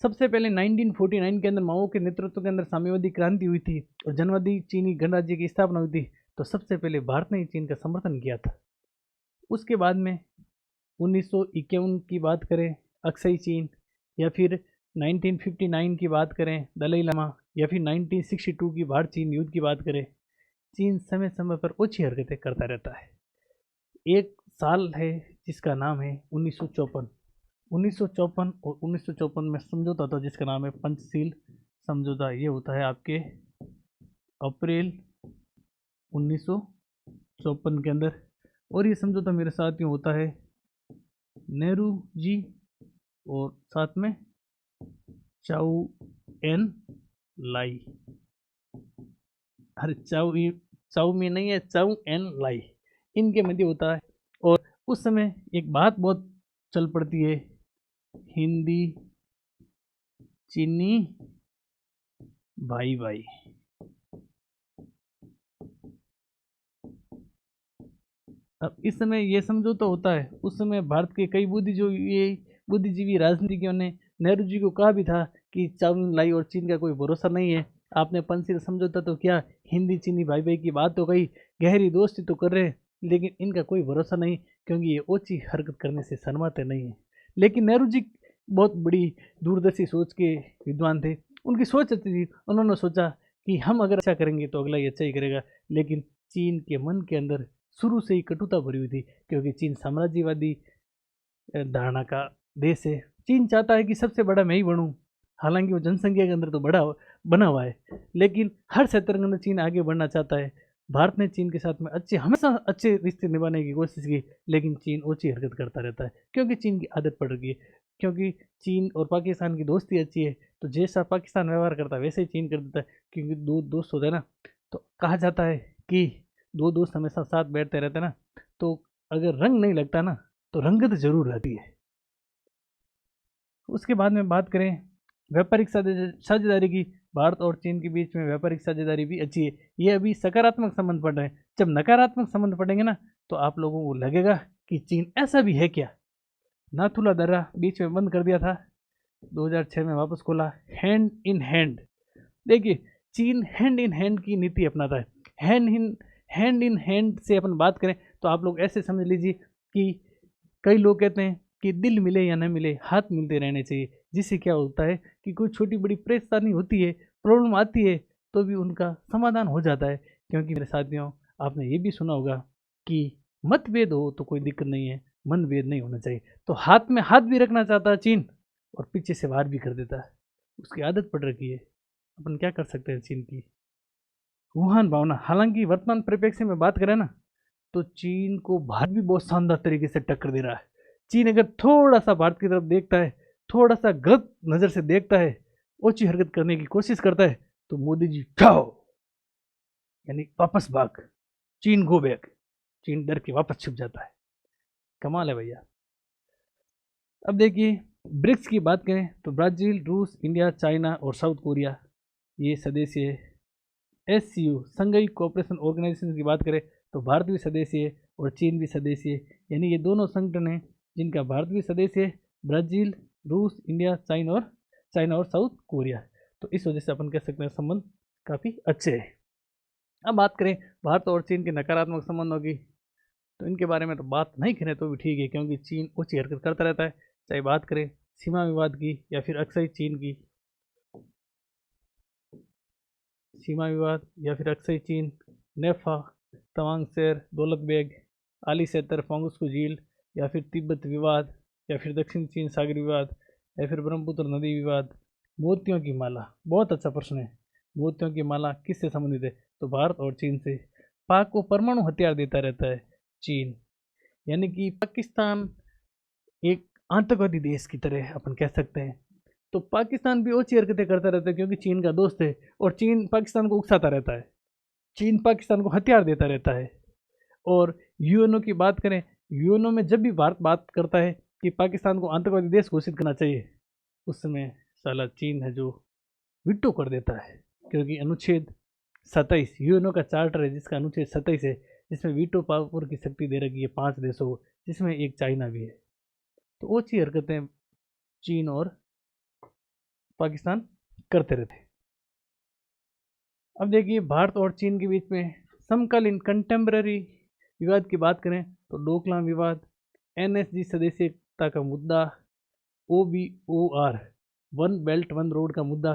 सबसे पहले 1949 के अंदर माओ के नेतृत्व के अंदर साम्यवादी क्रांति हुई थी और जनवादी चीनी गणराज्य की स्थापना हुई थी, तो सबसे पहले भारत ने चीन का समर्थन किया था। उसके बाद में 1951 की बात करें अक्साई चीन, या फिर 1959 की बात करें दलाई लामा, या फिर 1962 की भारत चीन युद्ध की बात करें, चीन समय समय पर ओछी हरकतें करता रहता है। एक साल है जिसका नाम है 1954। 1954 और 1954 में समझौता था जिसका नाम है पंचशील समझौता। ये होता है आपके अप्रैल 1954 के अंदर। और ये समझौता मेरे साथियों होता है नेहरू जी और साथ में चाउ एन लाई। अरे चाउ में नहीं है, चाउ एन लाई, इनके मध्य होता है। और उस समय एक बात बहुत चल पड़ती है, हिंदी चीनी भाई भाई। अब इस समय ये समझौता होता है, उस समय भारत के कई बुद्धिजीवी राजनीतिज्ञों ने नेहरू जी को कहा भी था कि चाउन लाई और चीन का कोई भरोसा नहीं है। आपने पंचशील समझौता तो क्या, हिंदी चीनी भाई भाई की बात तो कही, गहरी दोस्ती तो कर रहे हैं, लेकिन इनका कोई भरोसा नहीं, क्योंकि ये ओछी हरकत करने से शर्माते नहीं है। लेकिन नेहरू जी बहुत बड़ी दूरदर्शी सोच के विद्वान थे, उनकी सोच अच्छी थी। उन्होंने सोचा कि हम अगर अच्छा करेंगे तो अगला ये अच्छा ही करेगा। लेकिन चीन के मन के अंदर शुरू से ही कटुता भरी हुई थी, क्योंकि चीन साम्राज्यवादी धारणा का देश है। चीन चाहता है कि सबसे बड़ा मैं ही बनूं, हालांकि वो जनसंख्या के अंदर तो बड़ा बना हुआ है, लेकिन हर क्षेत्र के अंदर चीन आगे बढ़ना चाहता है। भारत ने चीन के साथ में हमेशा अच्छे रिश्ते निभाने की कोशिश की, लेकिन चीन ओछी हरकत करता रहता है, क्योंकि चीन की आदत पड़ रही है। क्योंकि चीन और पाकिस्तान की दोस्ती अच्छी है, तो जैसा पाकिस्तान व्यवहार करता है वैसे ही चीन कर देता है, क्योंकि दो दोस्त होते हैं ना। तो कहा जाता है कि दो दोस्त हमेशा साथ बैठते रहते ना, तो अगर रंग नहीं लगता ना, तो रंगत जरूर रहती है। उसके बाद में बात करें व्यापारिक साझेदारी की, भारत और चीन के बीच में व्यापारिक साझेदारी भी अच्छी है। ये अभी सकारात्मक संबंध पड़ रहे हैं। जब नकारात्मक संबंध पड़ेंगे ना, तो आप लोगों को लगेगा कि चीन ऐसा भी है क्या। नाथुला दर्रा बीच में बंद कर दिया था, 2006 में वापस खोला। हैंड इन हैंड, देखिए चीन हैंड इन हैंड की नीति अपनाता है। हैंड इन हैंड से अपन बात करें तो आप लोग ऐसे समझ लीजिए कि कई लोग कहते हैं कि दिल मिले या न मिले हाथ मिलते रहने चाहिए, जिससे क्या होता है कि कोई छोटी बड़ी परेशानी होती है, प्रॉब्लम आती है, तो भी उनका समाधान हो जाता है। क्योंकि मेरे साथियों, आपने ये भी सुना होगा कि मतभेद हो तो कोई दिक्कत नहीं है, मनभेद नहीं होना चाहिए। तो हाथ में हाथ भी रखना चाहता है चीन, और पीछे से वार भी कर देता है, उसकी आदत पड़ रखी है। अपन क्या कर सकते हैं चीन की वुहान भावना। हालांकि वर्तमान परिप्रेक्ष्य में बात करें ना, तो चीन को भारत भी बहुत शानदार तरीके से टक्कर दे रहा है। चीन अगर थोड़ा सा भारत की तरफ देखता है, थोड़ा सा गलत नज़र से देखता है, ओछी हरकत करने की कोशिश करता है, तो मोदी जी जाओ, यानी वापस भाग, चीन गो बैक, चीन डर के वापस छुप जाता है। कमाल है भैया। अब देखिए ब्रिक्स की बात करें तो ब्राज़ील, रूस, इंडिया, चाइना और साउथ कोरिया ये सदस्य है। SCO संघीय कोऑपरेशन ऑर्गेनाइजेशन की बात करें तो भारत भी सदस्य है और चीन भी सदस्य है, यानी ये दोनों संगठन हैं जिनका भारत भी सदस्य है। ब्राज़ील, रूस, इंडिया, चाइना और साउथ कोरिया। तो इस वजह से अपन कह सकते हैं संबंध काफ़ी अच्छे हैं। अब बात करें भारत और चीन के नकारात्मक संबंधों की, तो इनके बारे में तो बात नहीं करें तो भी ठीक है, क्योंकि चीन ऊंची हरकत करता रहता है। चाहे बात करें सीमा विवाद की या फिर अक्सर चीन की सीमा विवाद या फिर अक्सर चीन, नेफा, तवांग शेर, दौलत बेग, आली सेतर, फोंगस्कू झील, या फिर तिब्बत विवाद, या फिर दक्षिण चीन सागर विवाद, या फिर ब्रह्मपुत्र नदी विवाद, मोतियों की माला। बहुत अच्छा प्रश्न है, मोतियों की माला किससे संबंधित है? तो भारत और चीन से। पाक को परमाणु हथियार देता रहता है चीन, यानी कि पाकिस्तान एक आतंकवादी देश की तरह अपन कह सकते हैं। तो पाकिस्तान भी ऊंची हरकतें करता रहता है क्योंकि चीन का दोस्त है, और चीन पाकिस्तान को उकसाता रहता है, चीन पाकिस्तान को हथियार देता रहता है। और यूएनओ की बात करें, यूएनओ में जब भी भारत बात करता है कि पाकिस्तान को आतंकवादी देश घोषित करना चाहिए, उस समय साला चीन है जो विटो कर देता है, क्योंकि अनुच्छेद 27 यूएनओ का चार्टर है जिसका अनुच्छेद 27 है, जिसमें वीटो पावर की शक्ति दे रखी है 5 देशों को, जिसमें एक चाइना भी है। तो ऊंची हरकतें चीन और पाकिस्तान करते रहते। अब देखिए भारत और चीन के बीच में समकालीन कंटेम्पररी विवाद की बात करें तो डोकलाम विवाद, NSG सदस्यता का मुद्दा, OBOR one belt one road का मुद्दा,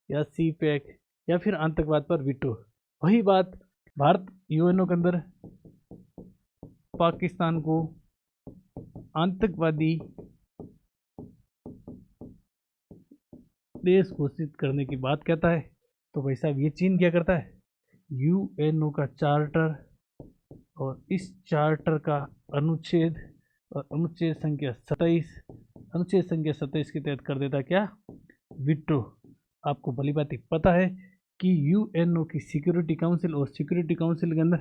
या CPEC, या फिर आतंकवाद पर वीटो। वही बात भारत यूएनओ के अंदर पाकिस्तान को आतंकवादी देश घोषित करने की बात कहता है। तो भाई साहब ये चीन क्या करता है? यूएनओ का चार्टर और इस चार्टर का अनुच्छेद और अनुच्छेद संख्या 27 के तहत कर देता क्या? विट्रो। आपको भली बात पता है कि यूएनओ की सिक्योरिटी काउंसिल, और सिक्योरिटी काउंसिल के अंदर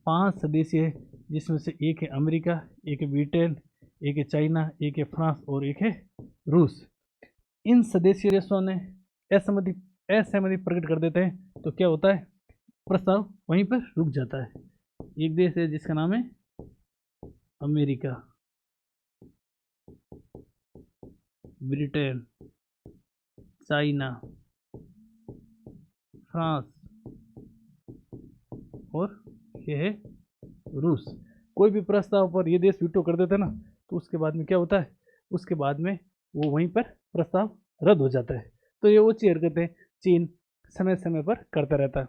5 सदस्य है, जिसमें से एक है अमेरिका, एक है ब्रिटेन, एक है चाइना, एक है फ्रांस और एक है रूस। इन सदस्य देशों ने असहमति प्रकट कर देते हैं तो क्या होता है? प्रस्ताव वहीं पर रुक जाता है। एक देश है जिसका नाम है अमेरिका, ब्रिटेन, चाइना, फ्रांस और ये है रूस। कोई भी प्रस्ताव पर ये देश वीटो कर देते हैं ना, तो उसके बाद में क्या होता है? उसके बाद में वो वहीं पर प्रस्ताव रद्द हो जाता है। तो ये ऊंची हरकतें चीन समय समय पर करता रहता है।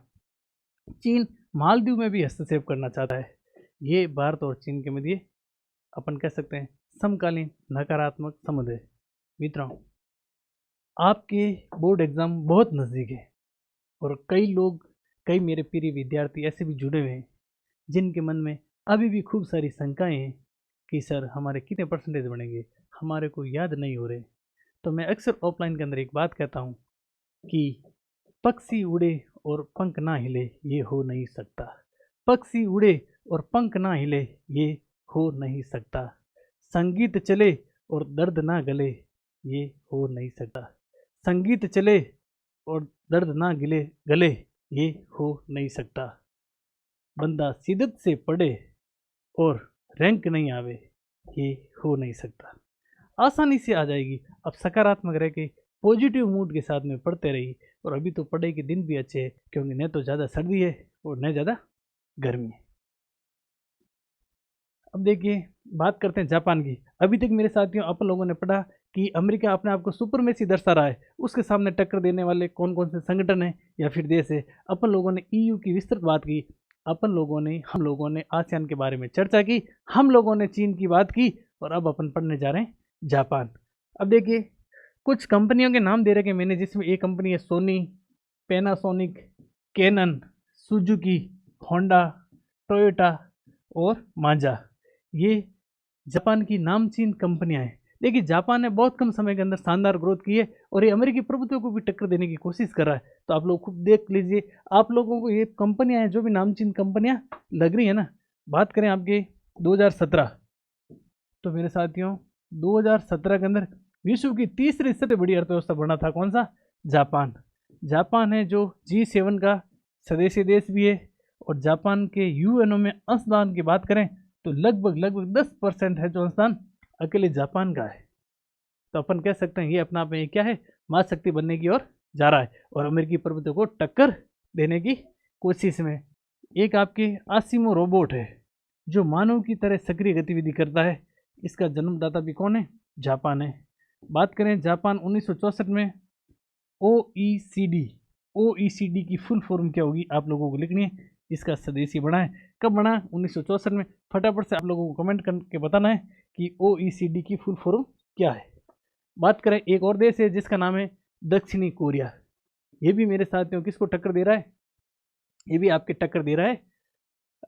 चीन मालदीव में भी हस्तक्षेप करना चाहता है। ये भारत और चीन के मध्य अपन कह सकते हैं समकालीन नकारात्मक संबंध है। मित्रों, आपके बोर्ड एग्जाम बहुत नज़दीक है, और कई मेरे प्रिय विद्यार्थी ऐसे भी जुड़े हुए हैं जिनके मन में अभी भी खूब सारी शंकाएं हैं कि सर हमारे कितने परसेंटेज बनेंगे, हमारे को याद नहीं हो रहे। तो मैं अक्सर ऑफलाइन के अंदर एक बात कहता हूँ कि पक्षी उड़े और पंख ना हिले ये हो नहीं सकता। पक्षी उड़े और पंख ना हिले ये हो नहीं सकता। संगीत चले और दर्द ना गले ये हो नहीं सकता। संगीत चले और दर्द ना गले ये हो नहीं सकता। बंदा शिद्दत से पढ़े और रैंक नहीं आवे ये हो नहीं सकता। आसानी से आ जाएगी। अब सकारात्मक रह के पॉजिटिव मूड के साथ में पढ़ते रहिए। और अभी तो पढ़ाई के दिन भी अच्छे हैं, क्योंकि न तो ज़्यादा सर्दी है और न ज़्यादा गर्मी है। अब देखिए, बात करते हैं जापान की। अभी तक मेरे साथियों अपन लोगों ने पढ़ा कि अमेरिका अपने आप को सुपरमेसी दर्शा रहा है, उसके सामने टक्कर देने वाले कौन कौन से संगठन हैं या फिर देश है। अपन लोगों ने ईयू की विस्तृत बात की, हम लोगों ने आसियान के बारे में चर्चा की, हम लोगों ने चीन की बात की, और अब अपन पढ़ने जा रहे हैं जापान। अब देखिए, कुछ कंपनियों के नाम दे रखे मैंने, जिसमें एक कंपनी है Sony, Panasonic, Canon, Suzuki, Honda, Toyota और मांजा। ये जापान की नामचीन कंपनियां हैं। देखिए, जापान ने बहुत कम समय के अंदर शानदार ग्रोथ की है और ये अमेरिकी प्रभुत्व को भी टक्कर देने की कोशिश कर रहा है। तो आप लोग खुद देख लीजिए, आप लोगों को ये कंपनियां हैं जो भी नामचीन कंपनियां लग रही है ना। बात करें आपके 2017, तो मेरे साथियों 2017 के अंदर विश्व की तीसरी सबसे बड़ी अर्थव्यवस्था बना था कौन सा? जापान। जापान है जो G7 का सदस्य देश भी है, और जापान के यूएनओ में अंशदान की बात करें तो लगभग 10% है जो अंशदान अकेले जापान का है। तो अपन कह सकते हैं ये अपना आप में ये क्या है, महाशक्ति बनने की ओर जा रहा है और अमेरिकी प्रभुत्व को टक्कर देने की कोशिश में। एक आपके आसिमो रोबोट है जो मानव की तरह सक्रिय गतिविधि करता है। इसका जन्मदाता भी कौन है? जापान है। बात करें जापान 1964 में OECD की फुल फॉर्म क्या होगी आप लोगों को लिखनी है। इसका सदस्य बना है। कब बना? 1964 में। फटाफट से आप लोगों को कमेंट करके बताना है कि OECD की फुल फॉर्म क्या है। बात करें एक और देश है जिसका नाम है दक्षिणी कोरिया। ये भी मेरे साथियों किसको टक्कर दे रहा है? ये भी आपके टक्कर दे रहा है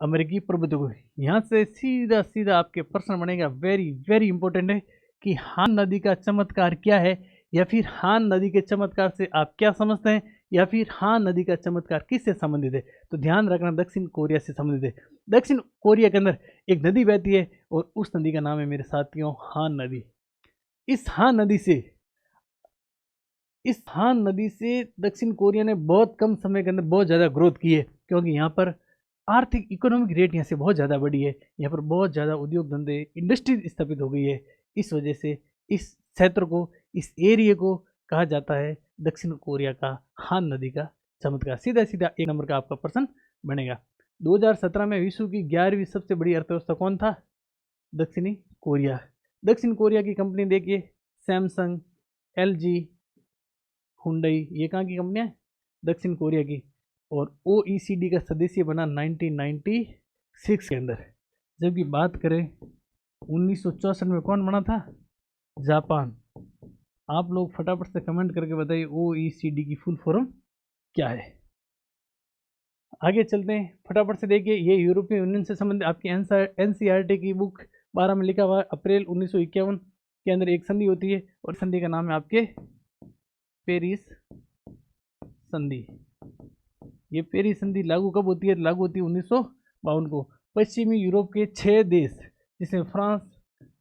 अमेरिकी प्रभुत्व को। यहाँ से सीधा सीधा आपके प्रश्न बनेगा, वेरी वेरी इंपॉर्टेंट है, कि हान नदी का चमत्कार क्या है, या फिर हान नदी के चमत्कार से आप क्या समझते हैं, या फिर हान नदी का चमत्कार किससे संबंधित है? तो ध्यान रखना, दक्षिण कोरिया से संबंधित है। दक्षिण कोरिया के अंदर एक नदी बहती है और उस नदी का नाम है मेरे साथियों हान नदी। इस हान नदी से दक्षिण कोरिया ने बहुत कम समय के अंदर बहुत ज़्यादा ग्रोथ की है, क्योंकि यहाँ पर आर्थिक इकोनॉमिक रेट यहाँ से बहुत ज़्यादा बढ़ी है। यहाँ पर बहुत ज़्यादा उद्योग धंधे, इंडस्ट्री स्थापित हो गई है। इस वजह से इस क्षेत्र को, इस एरिया को कहा जाता है दक्षिण कोरिया का हान नदी का चमत्कार। सीधा सीधा एक नंबर का आपका प्रश्न बनेगा। 2017 में विश्व की 11वीं सबसे बड़ी अर्थव्यवस्था कौन था? दक्षिणी कोरिया। दक्षिण कोरिया की कंपनी देखिए, सैमसंग, LG, हुंडई, ये कहाँ की कंपनियाँ? दक्षिण कोरिया की। और OECD का सदस्य बना 1996 के अंदर। जबकि बात करें 1964 में कौन बना था? जापान। आप लोग फटाफट से कमेंट करके बताइए OECD की फुल फॉर्म क्या है। आगे चलते हैं, फटाफट से देखिए, ये यूरोपीय यूनियन से संबंधित आपकी NCERT की बुक 12 में लिखा हुआ है। अप्रैल 1951 के अंदर एक संधि होती है और संधि का नाम है आपके पेरिस संधि। ये पेरिस संधि लागू कब होती है? लागू होती है 1952 को। पश्चिमी यूरोप के 6 देश, जिसमें फ्रांस,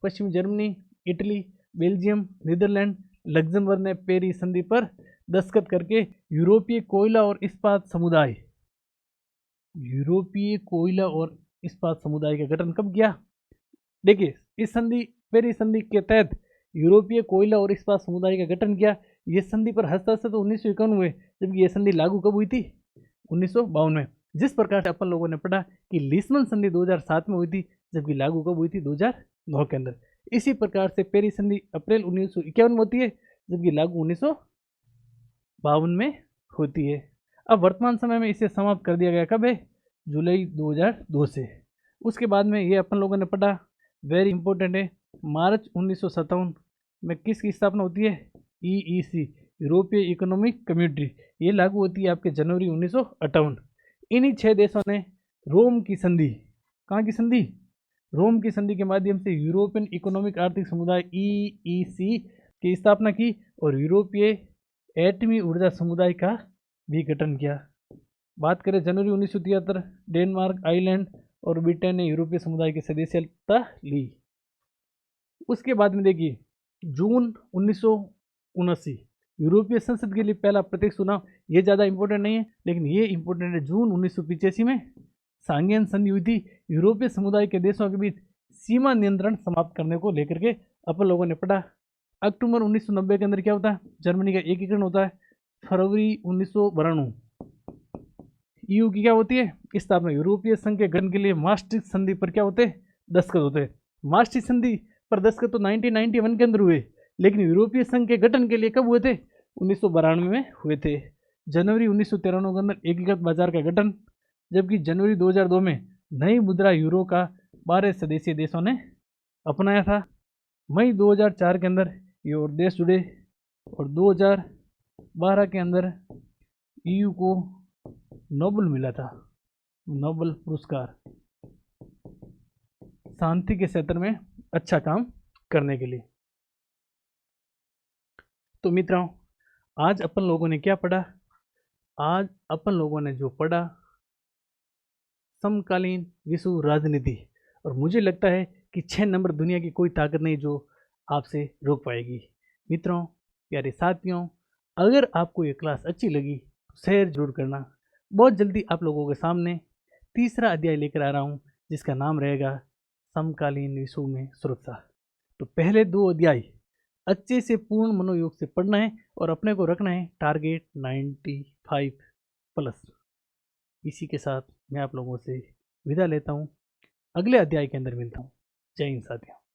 पश्चिमी Germany, Italy, Belgium, Netherlands, Luxembourg ने पेरिस संधि पर दस्तखत करके यूरोपीय कोयला और इस्पात समुदाय का गठन कब किया? देखिए, इस संधि, पेरिस संधि के तहत यूरोपीय कोयला और इस्पात समुदाय का गठन किया। ये संधि पर हस्ताक्षर तो 1951 हुए, जबकि ये संधि लागू कब हुई थी? 1952 में। जिस प्रकार से अपन लोगों ने पढ़ा कि लिस्बन संधि 2007 में हुई थी, जबकि लागू कब हुई थी? 2009 के अंदर। इसी प्रकार से पेरिस संधि अप्रैल 1951 में होती है, जबकि लागू 1952 में होती है। अब वर्तमान समय में इसे समाप्त कर दिया गया कब है? जुलाई 2002 से। उसके बाद में ये अपन लोगों ने पढ़ा, वेरी इंपॉर्टेंट है, मार्च 1957 में किसकी स्थापना होती है? EEC, यूरोपीय इकोनॉमिक कम्युनिटी। ये लागू होती है आपके जनवरी 1958। इन्हीं 6 देशों ने रोम की संधि, कहाँ की संधि? रोम की संधि के माध्यम से यूरोपियन इकोनॉमिक आर्थिक समुदाय EEC की स्थापना की और यूरोपीय एटमी ऊर्जा समुदाय का भी गठन किया। बात करें जनवरी 1973, डेनमार्क, आइलैंड और ब्रिटेन ने यूरोपीय समुदाय की सदस्यता ली। उसके बाद में देखिए, जून 1979 यूरोपीय संसद के लिए पहला प्रत्यक्ष चुनाव। ये ज़्यादा इंपॉर्टेंट नहीं है, लेकिन ये इंपॉर्टेंट है। जून 1985 में सांगेन संधि हुई थी, यूरोपीय समुदाय के देशों के बीच सीमा नियंत्रण समाप्त करने को लेकर के अपन लोगों ने पढ़ा। अक्टूबर 1990 के अंदर क्या होता है, जर्मनी का एकीकरण होता है। फरवरी 1992 ईयू की क्या होती है, स्थापना। यूरोपीय संघ के गठन के लिए maastricht संधि पर क्या होते हैं, दस्तखत होते हैं। maastricht संधि पर दस्तखत तो 1991 के अंदर हुए, लेकिन यूरोपीय संघ के गठन के लिए कब हुए थे, 1992 में हुए थे। जनवरी 1993 के अंदर एकीकृत बाजार का गठन, जबकि जनवरी 2002 में नई मुद्रा यूरो का 12 सदस्यीय देशों ने अपनाया था। मई 2004 के अंदर ये और देश जुड़े, और 2012 के अंदर ईयू को नोबेल मिला था, नोबेल पुरस्कार, शांति के क्षेत्र में अच्छा काम करने के लिए। तो मित्रों, आज अपन लोगों ने क्या पढ़ा, आज अपन लोगों ने जो पढ़ा समकालीन विश्व राजनीति, और मुझे लगता है कि 6 नंबर दुनिया की कोई ताकत नहीं जो आपसे रोक पाएगी। मित्रों, प्यारे साथियों, अगर आपको ये क्लास अच्छी लगी तो शेयर जरूर करना। बहुत जल्दी आप लोगों के सामने तीसरा अध्याय लेकर आ रहा हूँ, जिसका नाम रहेगा समकालीन विश्व में सुरक्षा। तो पहले 2 अध्याय अच्छे से पूर्ण मनोयोग से पढ़ना है, और अपने को रखना है टारगेट 95+। इसी के साथ मैं आप लोगों से विदा लेता हूँ, अगले अध्याय के अंदर मिलता हूँ। जय हिंद साथियों।